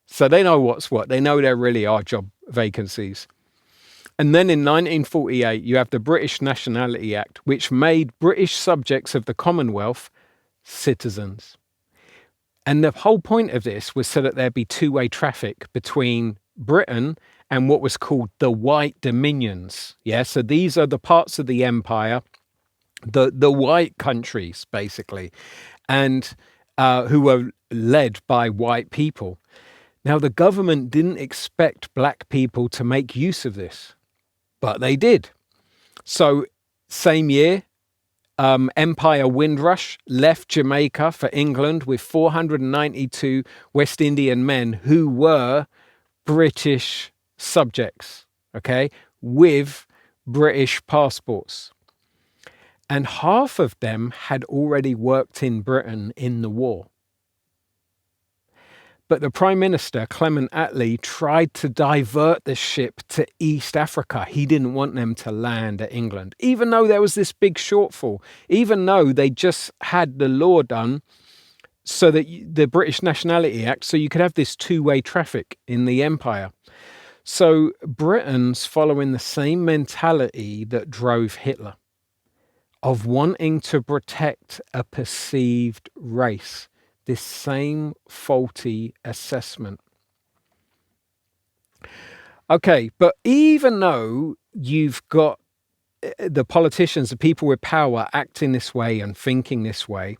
So they know what's what. They know there really are job vacancies. And then in 1948, you have the British Nationality Act, which made British subjects of the Commonwealth citizens. And the whole point of this was so that there'd be two-way traffic between Britain and what was called the White Dominions. Yeah, so these are the parts of the empire, the white countries, basically, and who were led by white people. Now, the government didn't expect black people to make use of this, but they did. So, same year, Empire Windrush left Jamaica for England with 492 West Indian men who were British subjects, okay, with British passports. And half of them had already worked in Britain in the war. But the Prime Minister, Clement Attlee, tried to divert the ship to East Africa. He didn't want them to land at England, even though there was this big shortfall, even though they just had the law done so that the British Nationality Act, so you could have this two-way traffic in the empire. So Britain's following the same mentality that drove Hitler, of wanting to protect a perceived race, this same faulty assessment. Okay, but even though you've got the politicians, the people with power acting this way and thinking this way,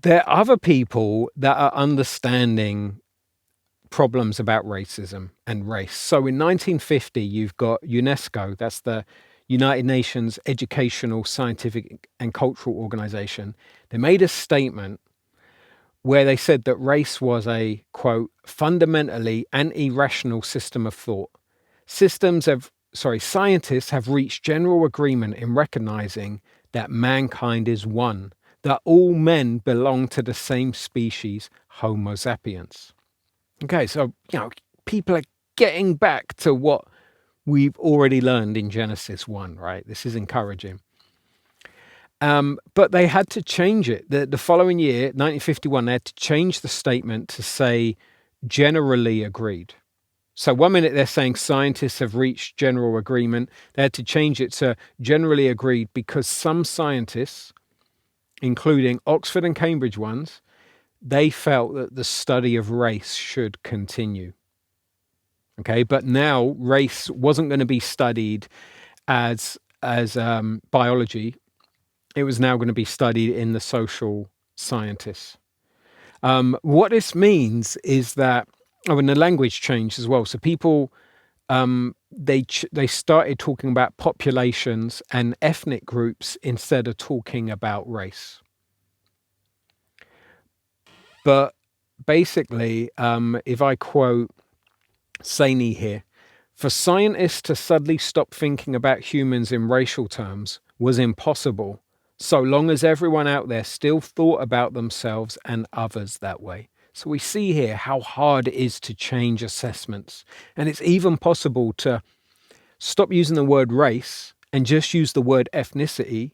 there are other people that are understanding problems about racism and race. So in 1950, you've got UNESCO, that's the United Nations Educational, Scientific and Cultural Organization. They made a statement where they said that race was a, quote, fundamentally and irrational system of thought. Scientists have reached general agreement in recognizing that mankind is one, that all men belong to the same species, Homo sapiens. Okay, so, people are getting back to what we've already learned in Genesis 1, right? This is encouraging. But they had to change it. The following year, 1951, they had to change the statement to say generally agreed. So 1 minute they're saying scientists have reached general agreement. They had to change it to generally agreed because some scientists, including Oxford and Cambridge ones, they felt that the study of race should continue. Okay, but now race wasn't going to be studied as biology. It was now going to be studied in the social sciences. What this means is that, and the language changed as well. So people, they started talking about populations and ethnic groups instead of talking about race. But basically, if I quote Saini here, for scientists to suddenly stop thinking about humans in racial terms was impossible, so long as everyone out there still thought about themselves and others that way. So we see here how hard it is to change assessments. And it's even possible to stop using the word race and just use the word ethnicity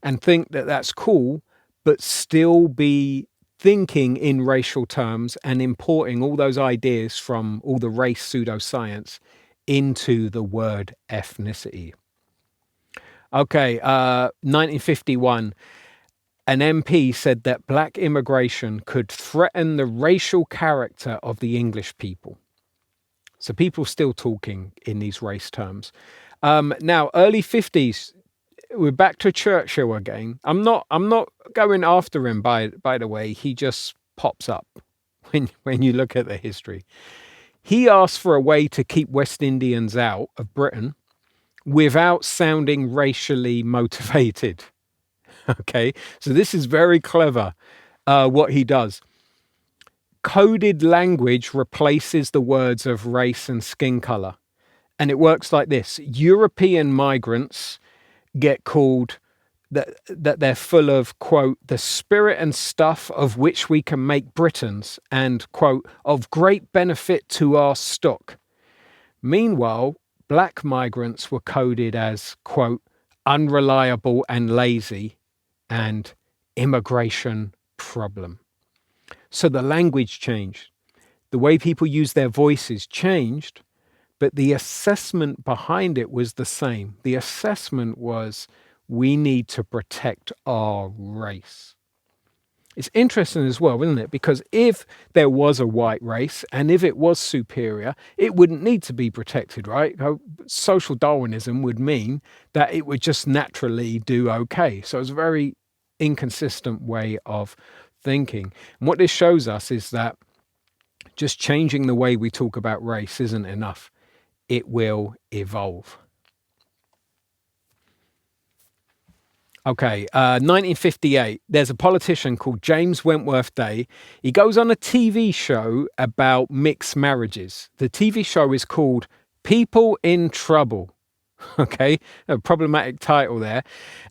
and think that that's cool, but still be thinking in racial terms and importing all those ideas from all the race pseudoscience into the word ethnicity. Okay, 1951, an MP said that black immigration could threaten the racial character of the English people. So people still talking in these race terms. Now, early 50s, we're back to Churchill again. I'm not going after him, by the way. He just pops up when you look at the history. He asked for a way to keep West Indians out of Britain without sounding racially motivated. Okay, so this is very clever, what he does. Coded language replaces the words of race and skin color. And it works like this. European migrants get called that they're full of, quote, the spirit and stuff of which we can make Britons, and, quote, of great benefit to our stock. Meanwhile, black migrants were coded as, quote, unreliable and lazy, and immigration problem. So the language changed. The way people use their voices changed, but the assessment behind it was the same. The assessment was, we need to protect our race. It's interesting as well, isn't it? Because if there was a white race and if it was superior, it wouldn't need to be protected, right? Social Darwinism would mean that it would just naturally do okay. So it's a very inconsistent way of thinking. And what this shows us is that just changing the way we talk about race isn't enough. It will evolve. Okay, 1958, there's a politician called James Wentworth Day. He goes on a TV show about mixed marriages. The TV show is called People in Trouble. Okay, a problematic title there.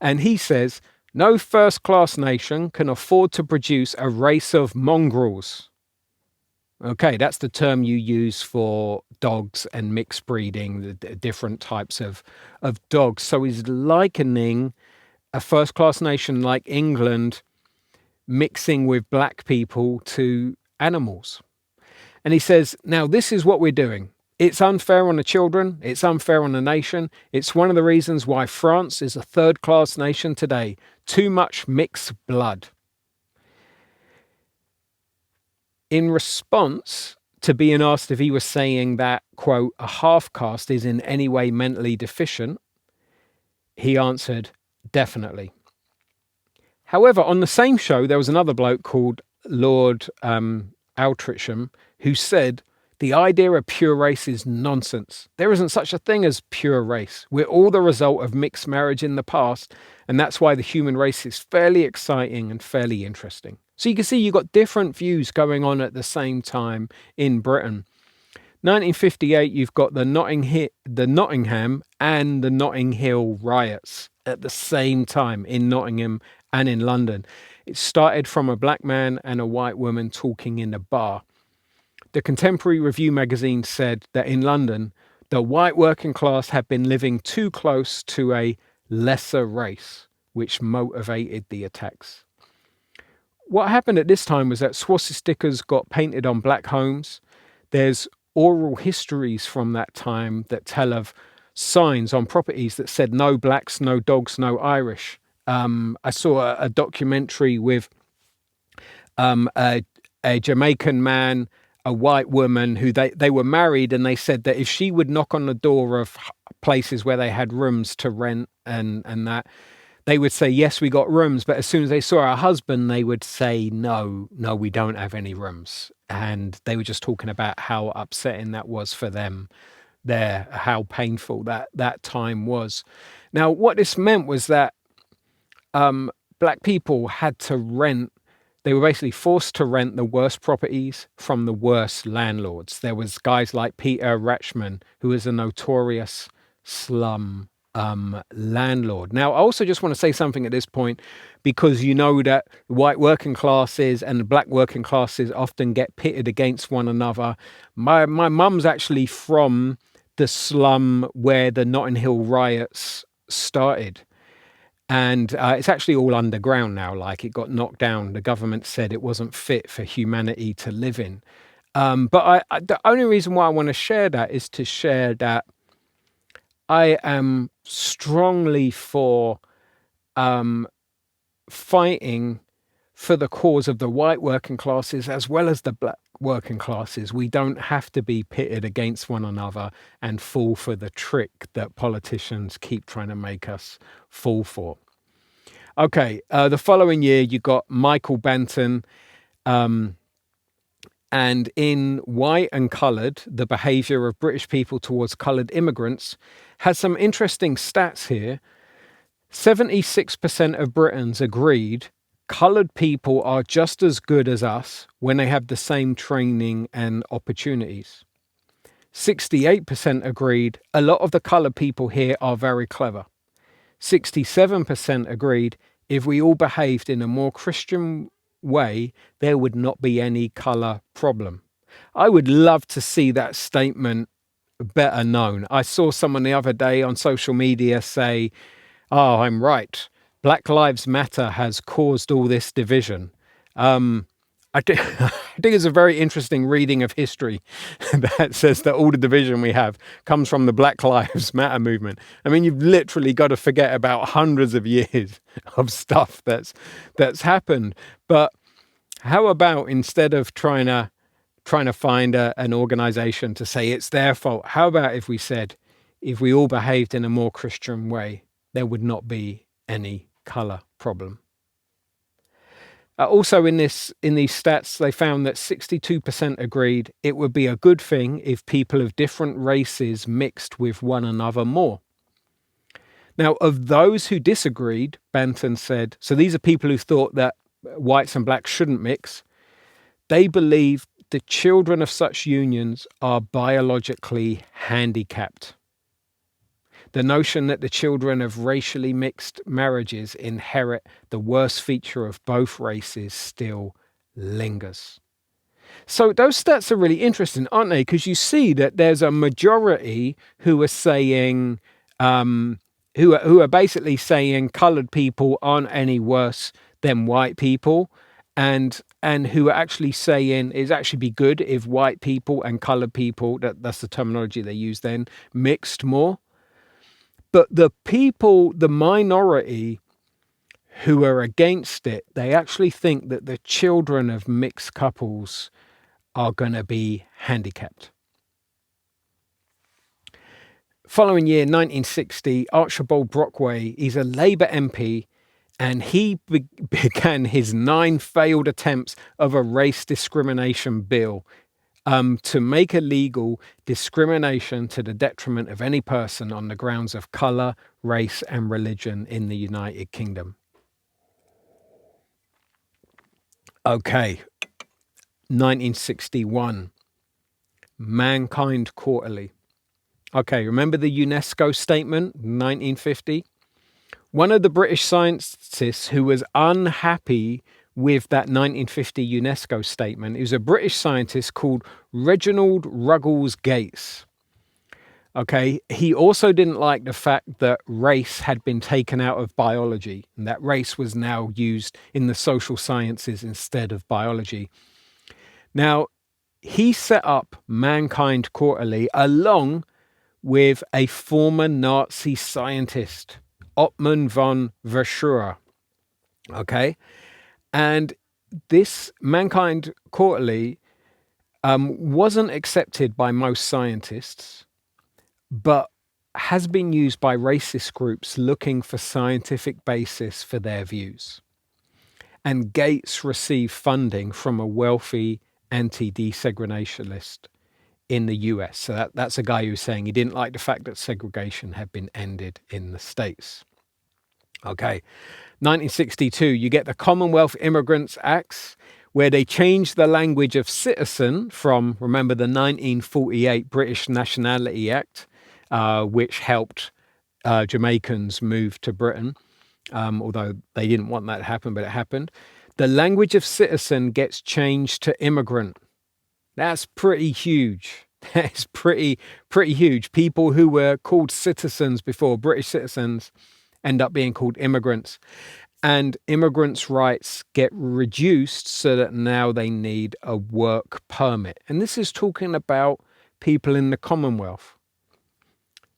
And he says, no first-class nation can afford to produce a race of mongrels. Okay, that's the term you use for dogs and mixed breeding, the different types of dogs. So he's likening a first class nation like England mixing with black people to animals. And he says, now this is what we're doing. It's unfair on the children. It's unfair on the nation. It's one of the reasons why France is a third class nation today. Too much mixed blood. In response to being asked if he was saying that, quote, a half caste is in any way mentally deficient, he answered, definitely. However, on the same show, there was another bloke called Lord Altrisham who said, the idea of pure race is nonsense. There isn't such a thing as pure race. We're all the result of mixed marriage in the past, and that's why the human race is fairly exciting and fairly interesting. So you can see you've got different views going on at the same time in Britain. 1958, you've got the Nottingham and the Notting Hill riots at the same time in Nottingham and in London. It started from a black man and a white woman talking in a bar. The Contemporary Review magazine said that in London, the white working class had been living too close to a lesser race, which motivated the attacks. What happened at this time was that swastikas got painted on black homes. There's oral histories from that time that tell of signs on properties that said no blacks, no dogs, no Irish. I saw a documentary with a Jamaican man, a white woman who they were married, and they said that if she would knock on the door of places where they had rooms to rent and that, they would say, yes, we got rooms. But as soon as they saw her husband, they would say, no, we don't have any rooms. And they were just talking about how upsetting that was for them there, how painful that time was. Now, what this meant was that black people had to rent. They were basically forced to rent the worst properties from the worst landlords. There was guys like Peter Rachman, who was a notorious slum landlord. Now, I also just want to say something at this point, because you know that white working classes and the black working classes often get pitted against one another. My mum's actually from the slum where the Notting Hill riots started. And it's actually all underground now, like it got knocked down. The government said it wasn't fit for humanity to live in. But the only reason why I want to share that is to share that I am strongly for fighting for the cause of the white working classes as well as the black working classes. We don't have to be pitted against one another and fall for the trick that politicians keep trying to make us fall for. Okay, the following year you got Michael Banton, and in White and Coloured, the behaviour of British people towards coloured immigrants, has some interesting stats here. 76% of Britons agreed coloured people are just as good as us when they have the same training and opportunities. 68% agreed a lot of the coloured people here are very clever. 67% agreed if we all behaved in a more Christian way, there would not be any colour problem. I would love to see that statement better known. I saw someone the other day on social media say, oh, I'm right. Black Lives Matter has caused all this division. I think it's a very interesting reading of history that says that all the division we have comes from the Black Lives Matter movement. I mean, you've literally got to forget about hundreds of years of stuff that's happened. But how about instead of trying to find an organization to say it's their fault, how about if we said, if we all behaved in a more Christian way, there would not be any colour problem. Also in these stats, they found that 62% agreed it would be a good thing if people of different races mixed with one another more. Now, of those who disagreed, Banton said, so these are people who thought that whites and blacks shouldn't mix, they believe the children of such unions are biologically handicapped. The notion that the children of racially mixed marriages inherit the worst feature of both races still lingers. So those stats are really interesting, aren't they? Because you see that there's a majority who are saying, who are basically saying coloured people aren't any worse than white people, and who are actually saying it's actually be good if white people and coloured people, that's the terminology they use then, mixed more. But the people, the minority who are against it, they actually think that the children of mixed couples are going to be handicapped. Following year, 1960, Archibald Brockway, he's a Labour MP, and he began his 9 failed attempts of a race discrimination bill to make illegal discrimination to the detriment of any person on the grounds of colour, race and religion in the United Kingdom. Okay, 1961, Mankind Quarterly. Okay, remember the UNESCO statement, 1950? One of the British scientists who was unhappy with that 1950 UNESCO statement is a British scientist called Reginald Ruggles Gates. Okay, he also didn't like the fact that race had been taken out of biology and that race was now used in the social sciences instead of biology. Now, he set up Mankind Quarterly along with a former Nazi scientist, Ottman von Verschuer. Okay, and this Mankind Quarterly wasn't accepted by most scientists, but has been used by racist groups looking for scientific basis for their views. And Gates received funding from a wealthy anti-desegregationist in the US. So that's a guy who's saying he didn't like the fact that segregation had been ended in the States. Okay, 1962, you get the Commonwealth Immigrants Acts, where they changed the language of citizen from, remember, the 1948 British Nationality Act, which helped Jamaicans move to Britain, although they didn't want that to happen, but it happened. The language of citizen gets changed to immigrant. That's pretty huge. That's pretty huge. People who were called citizens before, British citizens, end up being called immigrants. And immigrants' rights get reduced so that now they need a work permit. And this is talking about people in the Commonwealth.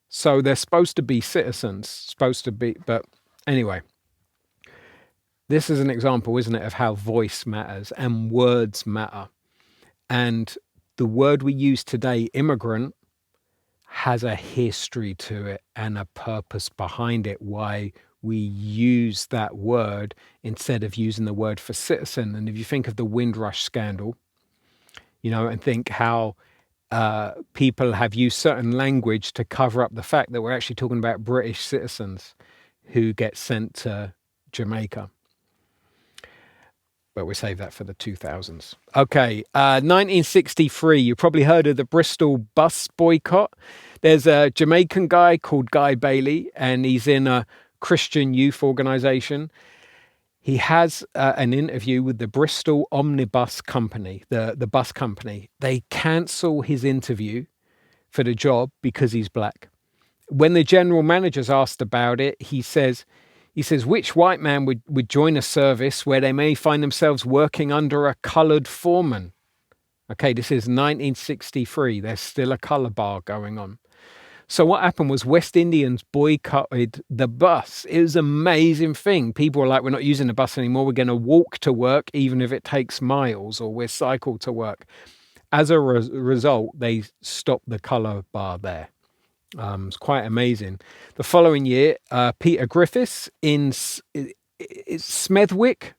So they're supposed to be citizens, but anyway. This is an example, isn't it, of how voice matters and words matter. And the word we use today, immigrant, has a history to it and a purpose behind it, why we use that word instead of using the word for citizen. And if you think of the Windrush scandal, and think how people have used certain language to cover up the fact that we're actually talking about British citizens who get sent to Jamaica. But we'll save that for the 2000s. Okay, 1963, you probably heard of the Bristol Bus Boycott. There's a Jamaican guy called Guy Bailey, and he's in a Christian youth organization. He has an interview with the Bristol Omnibus Company, the bus company. They cancel his interview for the job because he's black. When the general manager's asked about it, he says, which white man would join a service where they may find themselves working under a coloured foreman? Okay, this is 1963. There's still a colour bar going on. So what happened was West Indians boycotted the bus. It was an amazing thing. People were like, we're not using the bus anymore. We're going to walk to work, even if it takes miles, or we'll cycle to work. As a result, they stopped the colour bar there. It's quite amazing. The following year, Peter Griffiths in Smethwick.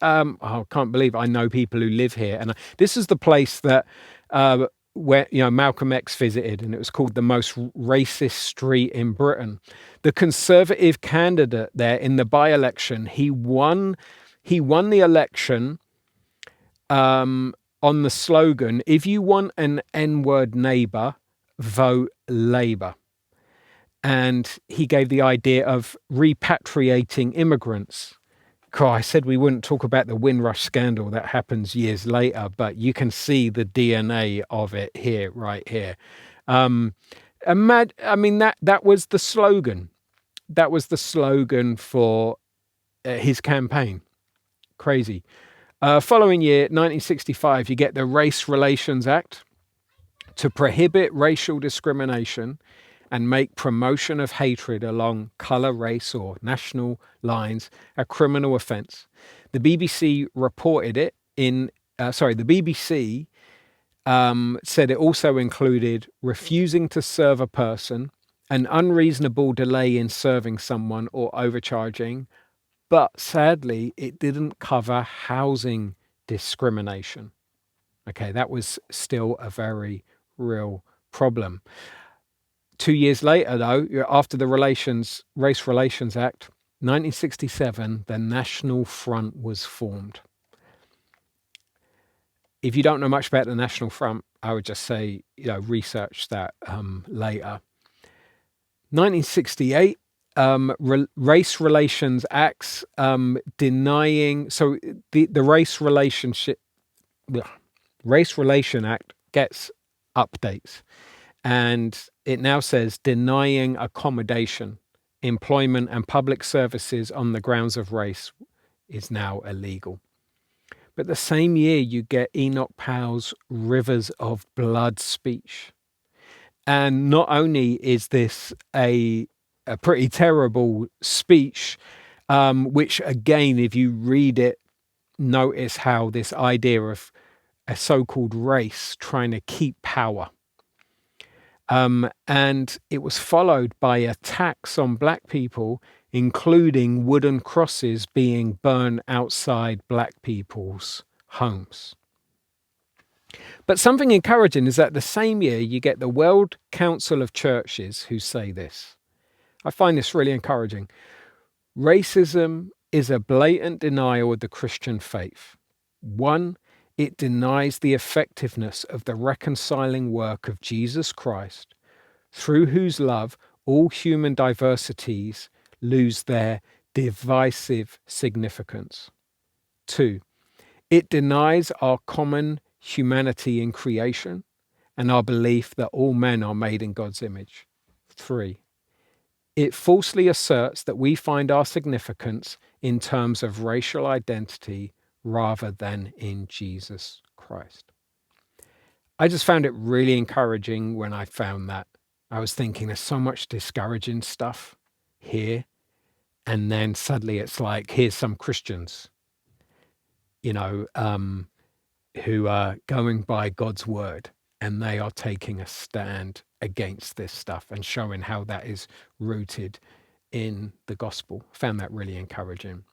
I can't believe I know people who live here. And this is the place that where Malcolm X visited, and it was called the most racist street in Britain. The Conservative candidate there in the by-election, he won the election on the slogan, "If you want an N-word neighbour, vote Labour." And he gave the idea of repatriating immigrants. I said we wouldn't talk about the Windrush scandal that happens years later, but you can see the DNA of it here, right here. I mean, that was the slogan. That was the slogan for his campaign. Crazy. Following year, 1965, you get the Race Relations Act to prohibit racial discrimination and make promotion of hatred along colour, race, or national lines a criminal offence. The BBC reported it the BBC said it also included refusing to serve a person, an unreasonable delay in serving someone, or overcharging. But sadly, it didn't cover housing discrimination. Okay, that was still a very real problem. 2 years later, though, after the Race Relations Act, 1967, the National Front was formed. If you don't know much about the National Front, I would just say, research that later. 1968, Race Relations Acts denying. So the Race Relation Act gets updates, and it now says denying accommodation, employment, and public services on the grounds of race is now illegal. But the same year, you get Enoch Powell's Rivers of Blood speech. And not only is this a pretty terrible speech, which again, if you read it, notice how this idea of a so-called race trying to keep power. And it was followed by attacks on black people, including wooden crosses being burned outside black people's homes. But something encouraging is that the same year you get the World Council of Churches who say this. I find this really encouraging. Racism is a blatant denial of the Christian faith. 1, it denies the effectiveness of the reconciling work of Jesus Christ, through whose love all human diversities lose their divisive significance. 2, it denies our common humanity in creation and our belief that all men are made in God's image. 3, it falsely asserts that we find our significance in terms of racial identity rather than in Jesus Christ. I just found it really encouraging when I found that. I was thinking there's so much discouraging stuff here, and then suddenly it's like, here's some Christians, who are going by God's word, and they are taking a stand against this stuff and showing how that is rooted in the gospel. Found that really encouraging.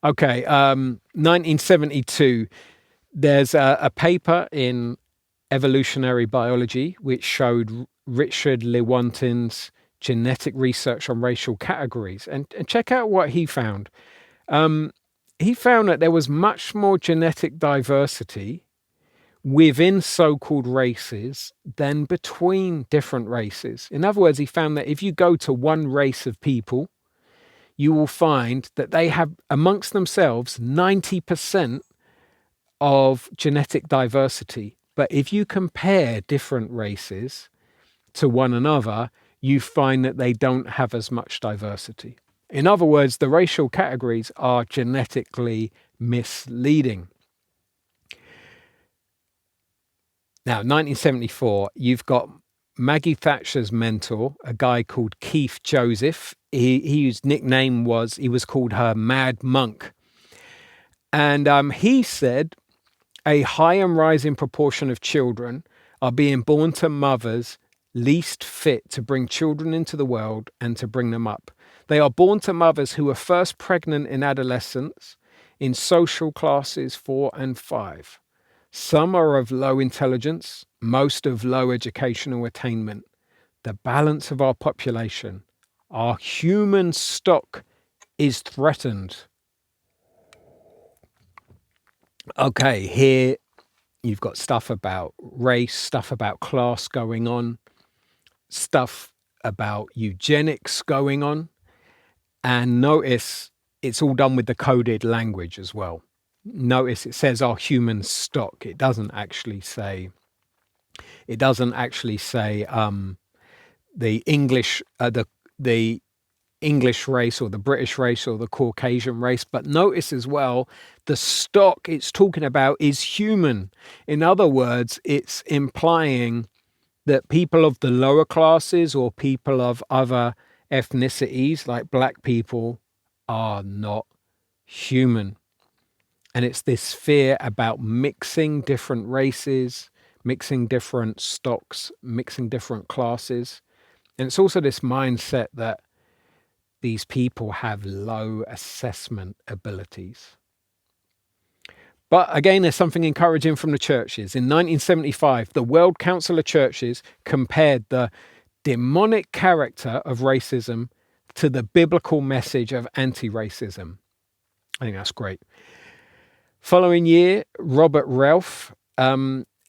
Okay, 1972, there's a paper in Evolutionary Biology which showed Richard Lewontin's genetic research on racial categories. And check out what he found. He found that there was much more genetic diversity within so-called races than between different races. In other words, he found that if you go to one race of people, you will find that they have amongst themselves 90% of genetic diversity. But if you compare different races to one another, you find that they don't have as much diversity. In other words, the racial categories are genetically misleading. Now, 1974, you've got Maggie Thatcher's mentor, a guy called Keith Joseph. His nickname was, he was called her Mad Monk. And he said a high and rising proportion of children are being born to mothers least fit to bring children into the world and to bring them up. They are born to mothers who are first pregnant in adolescence in social classes 4 and 5. Some are of low intelligence, most of low educational attainment. The balance of our population, our human stock, is threatened. Okay, here you've got stuff about race, stuff about class going on, stuff about eugenics going on. And notice it's all done with the coded language as well. Notice it says our human stock. It doesn't actually say the English race or the British race or the Caucasian race. But notice as well, the stock it's talking about is human. In other words, it's implying that people of the lower classes or people of other ethnicities, like black people, are not human. And it's this fear about mixing different races, mixing different stocks, mixing different classes. And it's also this mindset that these people have low assessment abilities. But again, there's something encouraging from the churches. In 1975, the World Council of Churches compared the demonic character of racism to the biblical message of anti-racism. I think that's great. Following year, Robert Ralph,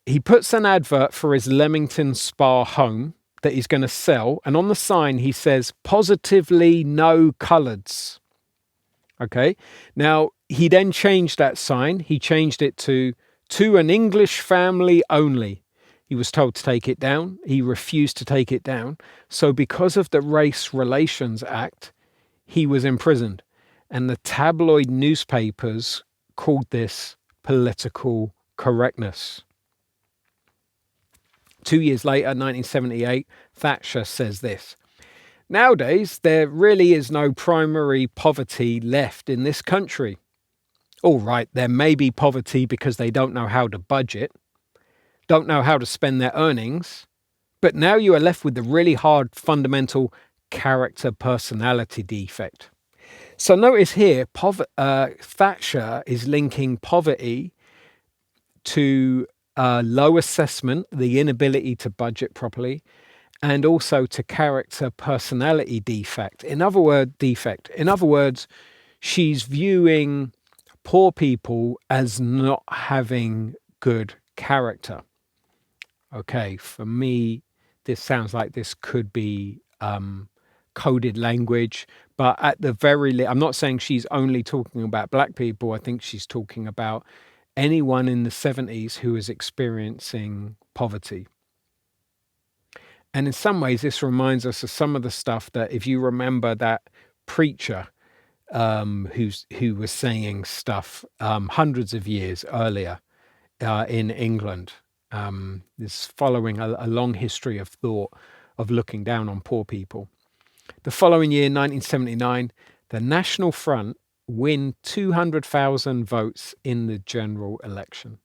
he puts an advert for his Leamington Spa home that he's going to sell. And on the sign, he says, positively no coloureds. Okay. Now, he then changed that sign. He changed it to an English family only. He was told to take it down. He refused to take it down. So because of the Race Relations Act, he was imprisoned. And the tabloid newspapers called this political correctness. 2 years later, 1978, Thatcher says this: nowadays, there really is no primary poverty left in this country. All right, there may be poverty because they don't know how to budget, don't know how to spend their earnings, but now you are left with the really hard fundamental character personality defect. So notice here, Thatcher is linking poverty to low assessment, the inability to budget properly, and also to character personality defect. In other words, she's viewing poor people as not having good character. Okay, for me, this sounds like this could be coded language, but at the very least, I'm not saying she's only talking about black people. I think she's talking about anyone in the 70s who is experiencing poverty. And in some ways, this reminds us of some of the stuff that, if you remember that preacher who was saying stuff hundreds of years earlier in England, is following a long history of thought of looking down on poor people. The following year, 1979, the National Front win 200,000 votes in the general election.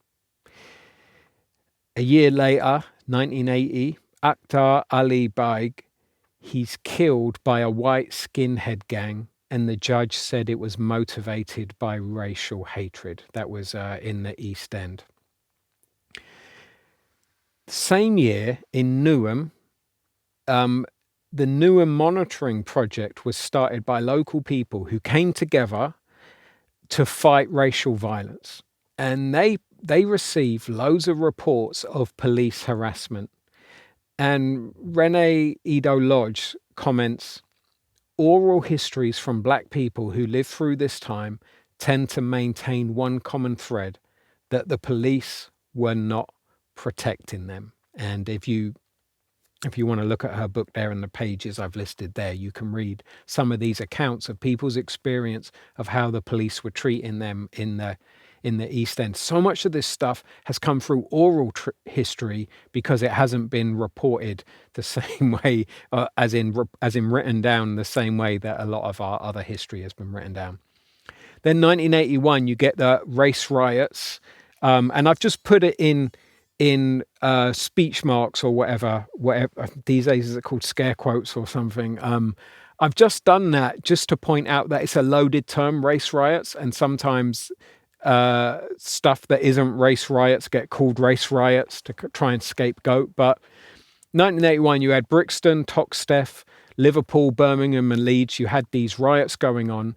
A year later, 1980, Akhtar Ali Baig, he's killed by a white skinhead gang, and the judge said it was motivated by racial hatred. That was in the East End. Same year, in Newham, the Newham Monitoring Project was started by local people who came together to fight racial violence. And they received loads of reports of police harassment. And Renee Edo Lodge comments, oral histories from black people who lived through this time tend to maintain one common thread, that the police were not protecting them. And if you want to look at her book there in the pages I've listed there, you can read some of these accounts of people's experience of how the police were treating them in the East End. So much of this stuff has come through oral history because it hasn't been reported the same way, as in written down the same way that a lot of our other history has been written down. Then 1981, you get the Race Riots, and I've just put it in speech marks or whatever. These days, is it called scare quotes or something? I've just done that just to point out that it's a loaded term, race riots, and sometimes stuff that isn't race riots get called race riots to try and scapegoat. But 1981, you had Brixton, Toxteth, Liverpool, Birmingham and Leeds. You had these riots going on.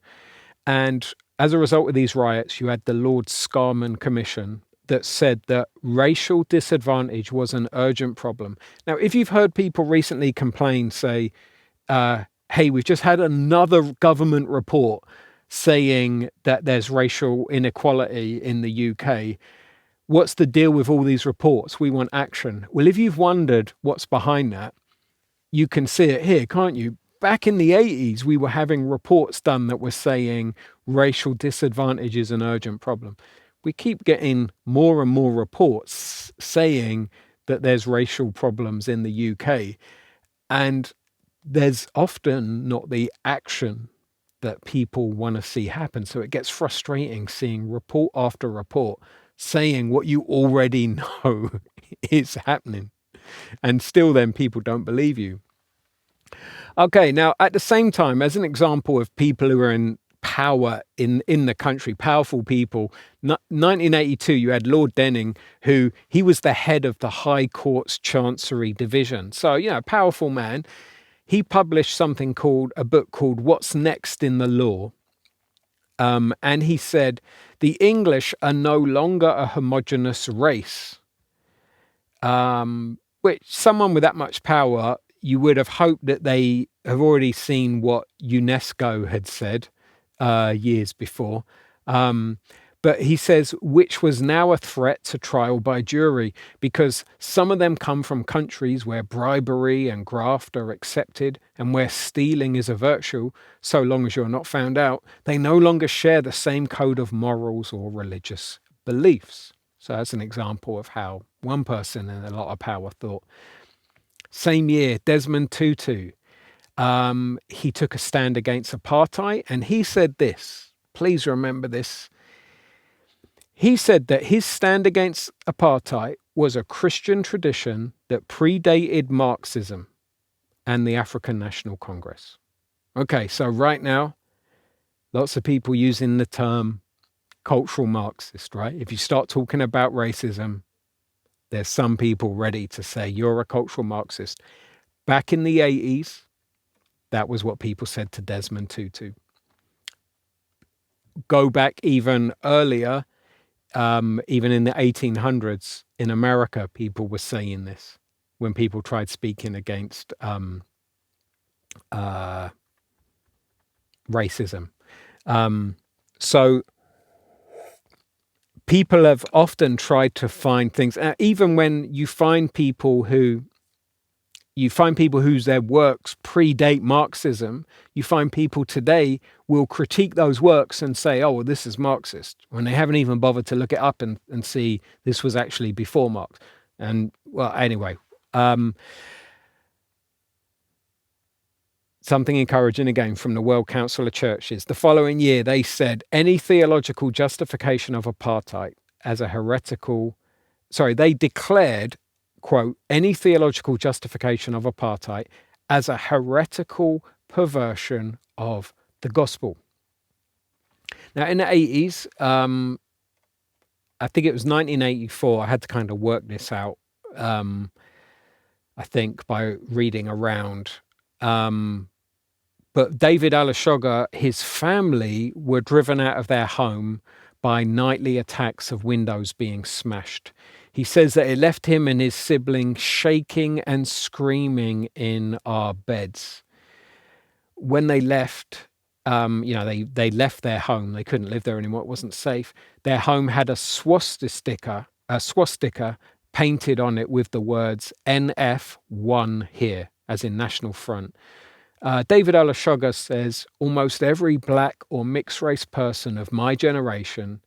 And as a result of these riots, you had the Lord Scarman Commission that said that racial disadvantage was an urgent problem. Now, if you've heard people recently complain, say, hey, we've just had another government report saying that there's racial inequality in the UK. What's the deal with all these reports? We want action. Well, if you've wondered what's behind that, you can see it here, can't you? Back in the 80s, we were having reports done that were saying racial disadvantage is an urgent problem. We keep getting more and more reports saying that there's racial problems in the UK. And there's often not the action that people want to see happen. So it gets frustrating seeing report after report saying what you already know is happening. And still then people don't believe you. Okay, now at the same time, as an example of people who are in power in the country, powerful people, 1982, you had Lord Denning, who he was the head of the High Court's Chancery Division. So, powerful man. He published a book called What's Next in the Law. And he said, the English are no longer a homogenous race. Which someone with that much power, you would have hoped that they have already seen what UNESCO had said years before. But he says, which was now a threat to trial by jury, because some of them come from countries where bribery and graft are accepted and where stealing is a virtue, so long as you're not found out. They no longer share the same code of morals or religious beliefs. So that's an example of how one person in a lot of power thought. Same year, Desmond Tutu, he took a stand against apartheid, and he said this, please remember this. He said that his stand against apartheid was a Christian tradition that predated Marxism and the African National Congress. Okay, so right now, lots of people using the term cultural Marxist, right? If you start talking about racism, there's some people ready to say you're a cultural Marxist. Back in the 80s, that was what people said to Desmond Tutu. Go back even earlier, even in the 1800s, in America, people were saying this when people tried speaking against racism. So people have often tried to find things, even when you find people whose their works predate Marxism, you find people today will critique those works and say, oh, well, this is Marxist, when they haven't even bothered to look it up and see this was actually before Marx. And well, anyway, something encouraging again from the World Council of Churches. The following year, they said any theological justification of apartheid as a heretical, they declared, quote, any theological justification of apartheid as a heretical perversion of the gospel. Now, in the 80s, I think it was 1984, I had to kind of work this out, I think, by reading around. But David Alashoga, his family were driven out of their home by nightly attacks of windows being smashed. He says that it left him and his siblings shaking and screaming in our beds. When they left, they left their home. They couldn't live there anymore. It wasn't safe. Their home had a swastika painted on it with the words NF1 here, as in National Front. David Alashoga says, almost every black or mixed race person of my generation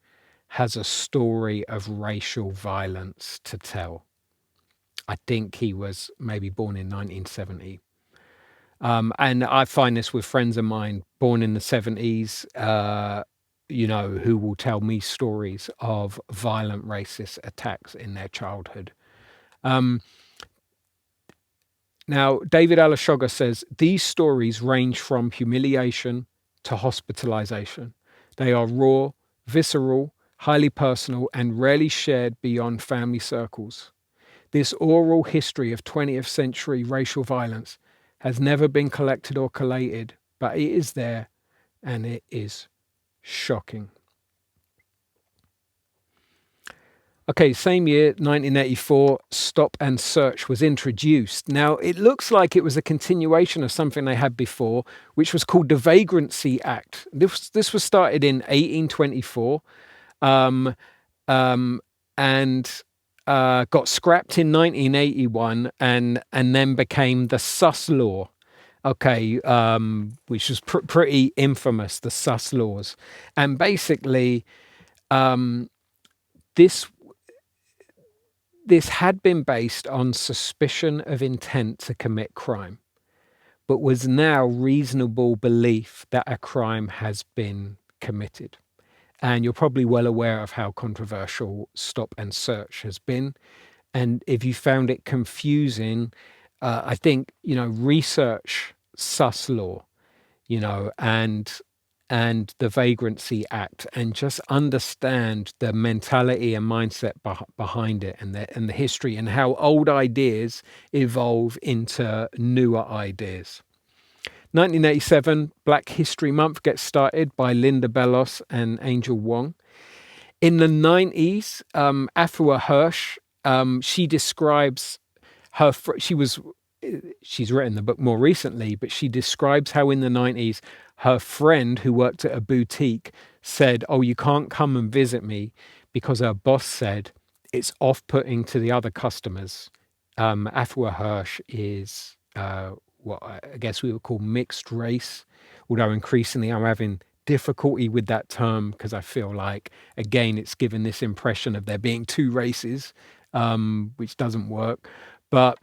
has a story of racial violence to tell. I think he was maybe born in 1970. And I find this with friends of mine born in the 70s, who will tell me stories of violent racist attacks in their childhood. Now, David Alashoga says, these stories range from humiliation to hospitalization. They are raw, visceral, highly personal, and rarely shared beyond family circles. This oral history of 20th century racial violence has never been collected or collated, but it is there, and it is shocking. Okay, same year, 1984, stop and search was introduced. Now, it looks like it was a continuation of something they had before, which was called the Vagrancy Act. This was started in 1824 um, and got scrapped in 1981 and then became the Sus Law. Okay, which was pretty infamous, the Sus Laws. And basically, um, this this had been based on suspicion of intent to commit crime, but was now reasonable belief that a crime has been committed. And you're probably well aware of how controversial stop and search has been. And if you found it confusing, I think, research sus law, and the Vagrancy Act, and just understand the mentality and mindset behind it, and the history, and how old ideas evolve into newer ideas. 1987, Black History Month gets started by Linda Bellos and Angel Wong. In the 90s, Afua Hirsch, she describes she's written the book more recently, but she describes how in the 90s, her friend who worked at a boutique said, "Oh, you can't come and visit me," because her boss said it's off-putting to the other customers. Afua Hirsch is what I guess we would call mixed race, although increasingly I'm having difficulty with that term because I feel like, again, it's given this impression of there being two races, which doesn't work. But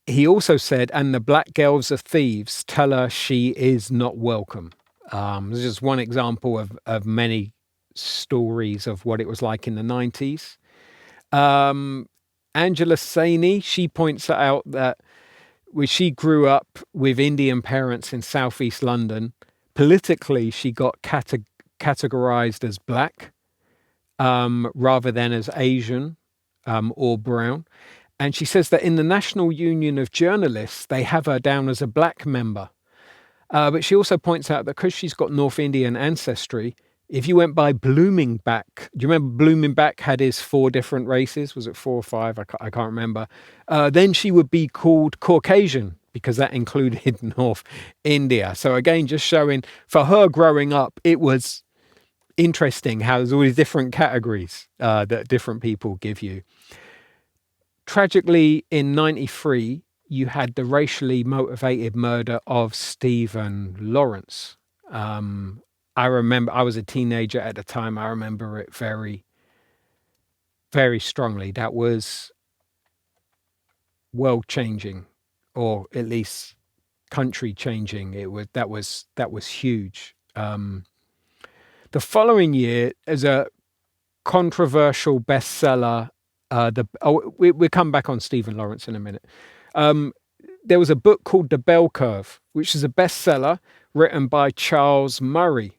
he also said, and the black girls are thieves, tell her she is not welcome. This is just one example of many stories of what it was like in the 90s. Angela Saini, she points out that when she grew up with Indian parents in southeast London, politically she got categorized as black rather than as Asian or brown. And she says that in the National Union of Journalists, they have her down as a black member. But she also points out that because she's got North Indian ancestry, if you went by Bloomingback, do you remember Bloomingback had his 4 different races? Was it 4 or 5? I can't remember. Then she would be called Caucasian because that included North India. So again, just showing for her growing up, it was interesting how there's all these different categories that different people give you. Tragically, in 93, you had the racially motivated murder of Stephen Lawrence. I remember, I was a teenager at the time. I remember it very, very strongly. That was world changing, or at least country changing. That was huge. The following year, as a controversial bestseller, we'll come back on Stephen Lawrence in a minute. There was a book called The Bell Curve, which is a bestseller written by Charles Murray.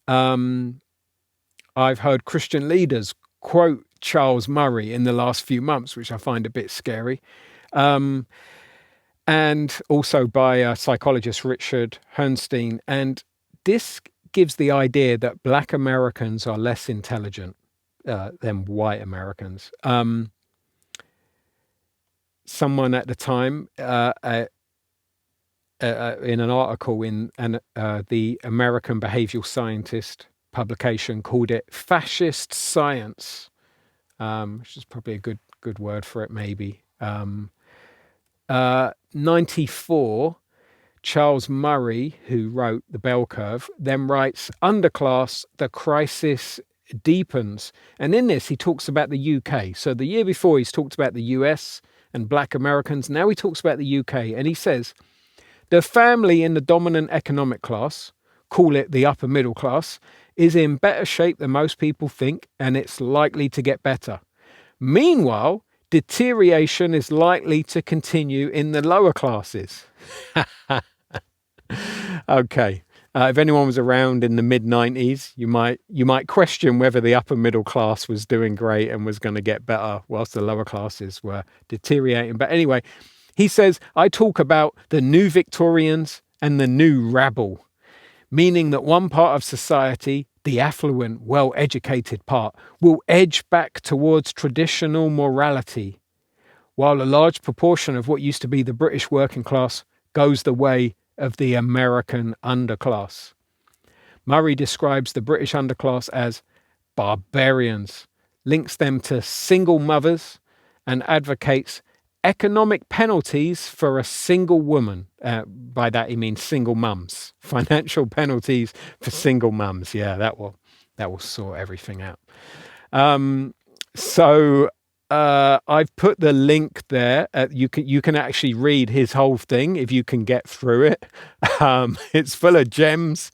I've heard Christian leaders quote Charles Murray in the last few months, which I find a bit scary. And also by psychologist Richard Herrnstein. And this gives the idea that Black Americans are less intelligent than white Americans. Someone at the time, in an article in the American Behavioral Scientist publication, called it fascist science, which is probably a good word for it, maybe. 94, Charles Murray, who wrote The Bell Curve, then writes Underclass, the Crisis Deepens. And in this, he talks about the UK. So the year before, he's talked about the US and Black Americans. Now he talks about the UK. And he says, the family in the dominant economic class, call it the upper middle class, is in better shape than most people think, and it's likely to get better. Meanwhile, deterioration is likely to continue in the lower classes. Okay. If anyone was around in the mid-90s, you might question whether the upper middle class was doing great and was going to get better whilst the lower classes were deteriorating. But anyway, he says, I talk about the new Victorians and the new rabble, meaning that one part of society the affluent, well-educated part, will edge back towards traditional morality, while a large proportion of what used to be the British working class goes the way of the American underclass. Murray describes the British underclass as barbarians, links them to single mothers, and advocates economic penalties for a single woman. By that he means single mums. Financial penalties for single mums. Yeah, that will sort everything out. So I've put the link there. You can actually read his whole thing if you can get through it. It's full of gems.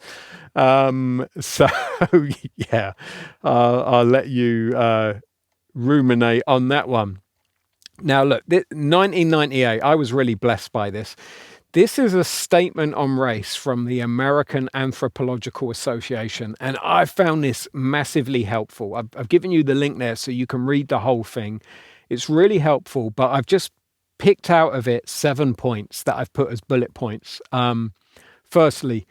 So yeah, I'll let you ruminate on that one. Now look, 1998, I was really blessed by this. This is a statement on race from the American Anthropological Association, and I found this massively helpful. I've given you the link there so you can read the whole thing. It's really helpful, but I've just picked out of it 7 points that I've put as bullet points. Firstly,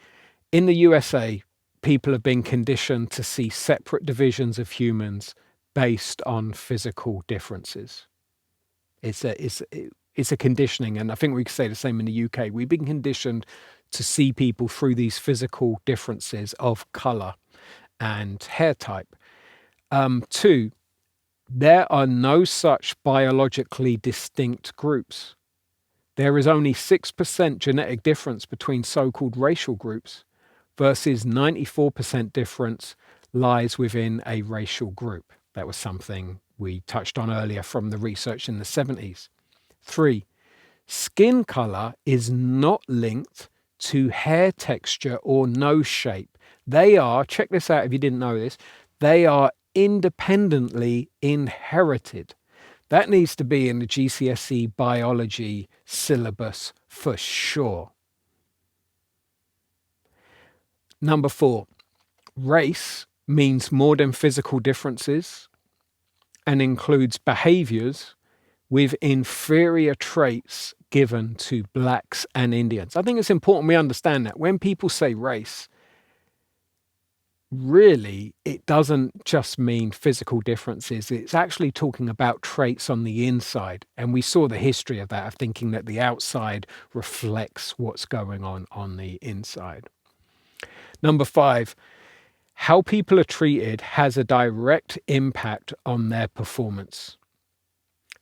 in the USA, people have been conditioned to see separate divisions of humans based on physical differences. It's a conditioning, and I think we could say the same in the UK. We've been conditioned to see people through these physical differences of colour and hair type. 2, there are no such biologically distinct groups. There is only 6% genetic difference between so-called racial groups versus 94% difference lies within a racial group. That was something we touched on earlier from the research in the 70s. 3, skin color is not linked to hair texture or nose shape. They are, check this out if you didn't know this, they are independently inherited. That needs to be in the GCSE biology syllabus for sure. Number 4, race means more than physical differences and includes behaviors with inferior traits given to blacks and Indians. I think it's important we understand that when people say race, really, it doesn't just mean physical differences. It's actually talking about traits on the inside. And we saw the history of that, of thinking that the outside reflects what's going on the inside. Number 5, how people are treated has a direct impact on their performance.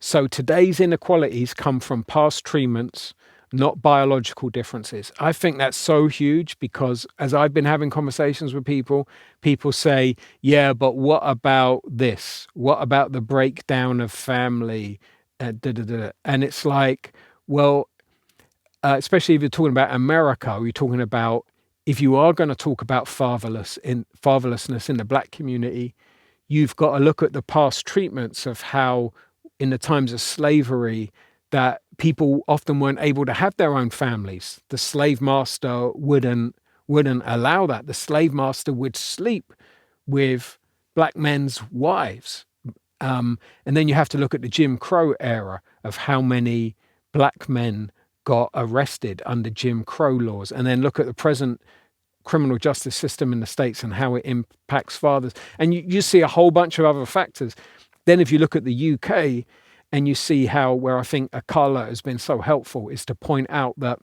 So today's inequalities come from past treatments, not biological differences. I think that's so huge because as I've been having conversations with people, people say, yeah, but what about this? What about the breakdown of family? And it's like, well, especially if you're talking about America, or you're talking about, if you are going to talk about fatherlessness in the black community, you've got to look at the past treatments of how in the times of slavery that people often weren't able to have their own families. The slave master wouldn't allow that. The slave master would sleep with black men's wives. And then you have to look at the Jim Crow era of how many black men got arrested under Jim Crow laws, and then look at the present criminal justice system in the States and how it impacts fathers. And you see a whole bunch of other factors. Then if you look at the UK and you see how, where I think Akala has been so helpful, is to point out that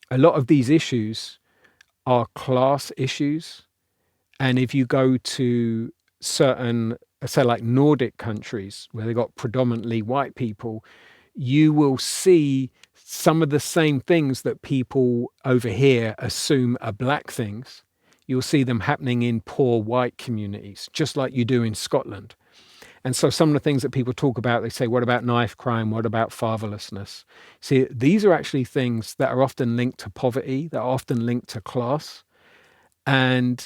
a lot of these issues are class issues. And if you go to certain, say like Nordic countries where they've got predominantly white people, you will see some of the same things that people over here assume are black things. You'll see them happening in poor white communities, just like you do in Scotland. And so some of the things that people talk about, they say, what about knife crime? What about fatherlessness? See, these are actually things that are often linked to poverty, that are often linked to class. And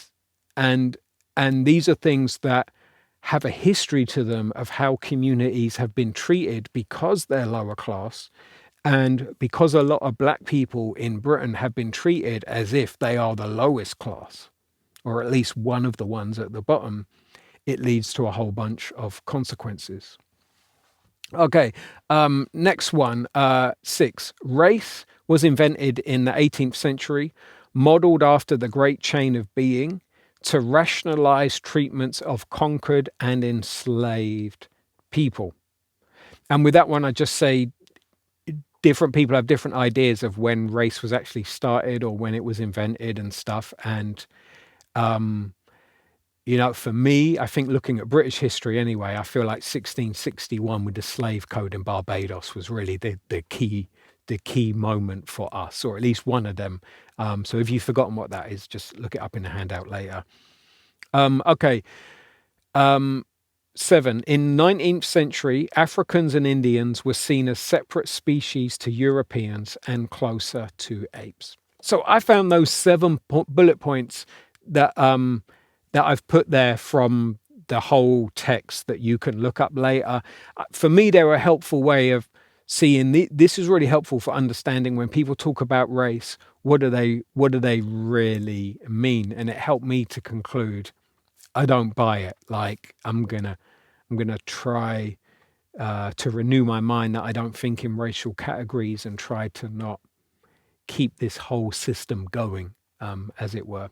these are things that have a history to them of how communities have been treated because they're lower class. And because a lot of black people in Britain have been treated as if they are the lowest class, or at least one of the ones at the bottom, it leads to a whole bunch of consequences. Okay, next one, 6. Race was invented in the 18th century, modelled after the great chain of being, to rationalize treatments of conquered and enslaved people. And with that one, I just say different people have different ideas of when race was actually started or when it was invented and stuff. And, for me, I think looking at British history anyway, I feel like 1661 with the slave code in Barbados was really the key moment for us, or at least one of them. So if you've forgotten what that is, just look it up in the handout later. Okay. 7. In 19th century, Africans and Indians were seen as separate species to Europeans and closer to apes. So I found those 7 bullet points that that I've put there from the whole text that you can look up later. For me, they're a helpful way of seeing this is really helpful for understanding when people talk about race, what do they really mean? And it helped me to conclude I don't buy it. Like I'm gonna try to renew my mind that I don't think in racial categories and try to not keep this whole system going, as it were.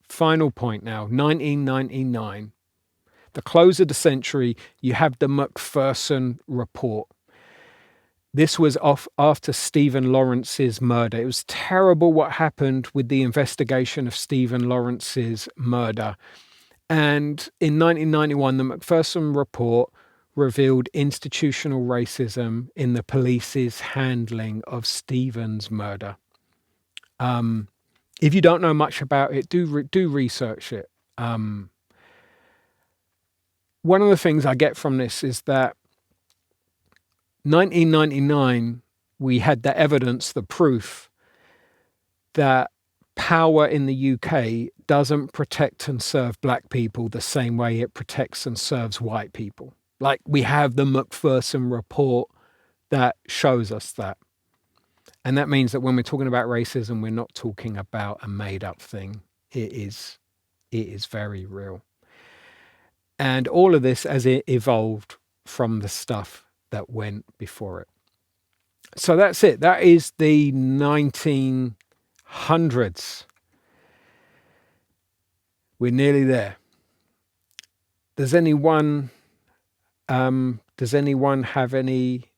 Final point now, 1999. The close of the century, you have the Mcpherson Report. This was after Stephen Lawrence's murder. It was terrible what happened with the investigation of Stephen Lawrence's murder. And in 1991, the Mcpherson Report revealed institutional racism in the police's handling of Stephen's murder. If you don't know much about it, do research it. One of the things I get from this is that 1999, we had the evidence, the proof that power in the UK doesn't protect and serve black people the same way it protects and serves white people. Like we have the Mcpherson Report that shows us that. And that means that when we're talking about racism, we're not talking about a made up thing. It is very real. And all of this as it evolved from the stuff that went before it. So that's it. That is the 1900's. We're nearly there. Does anyone have any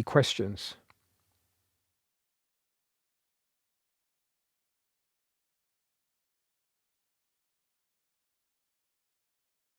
questions?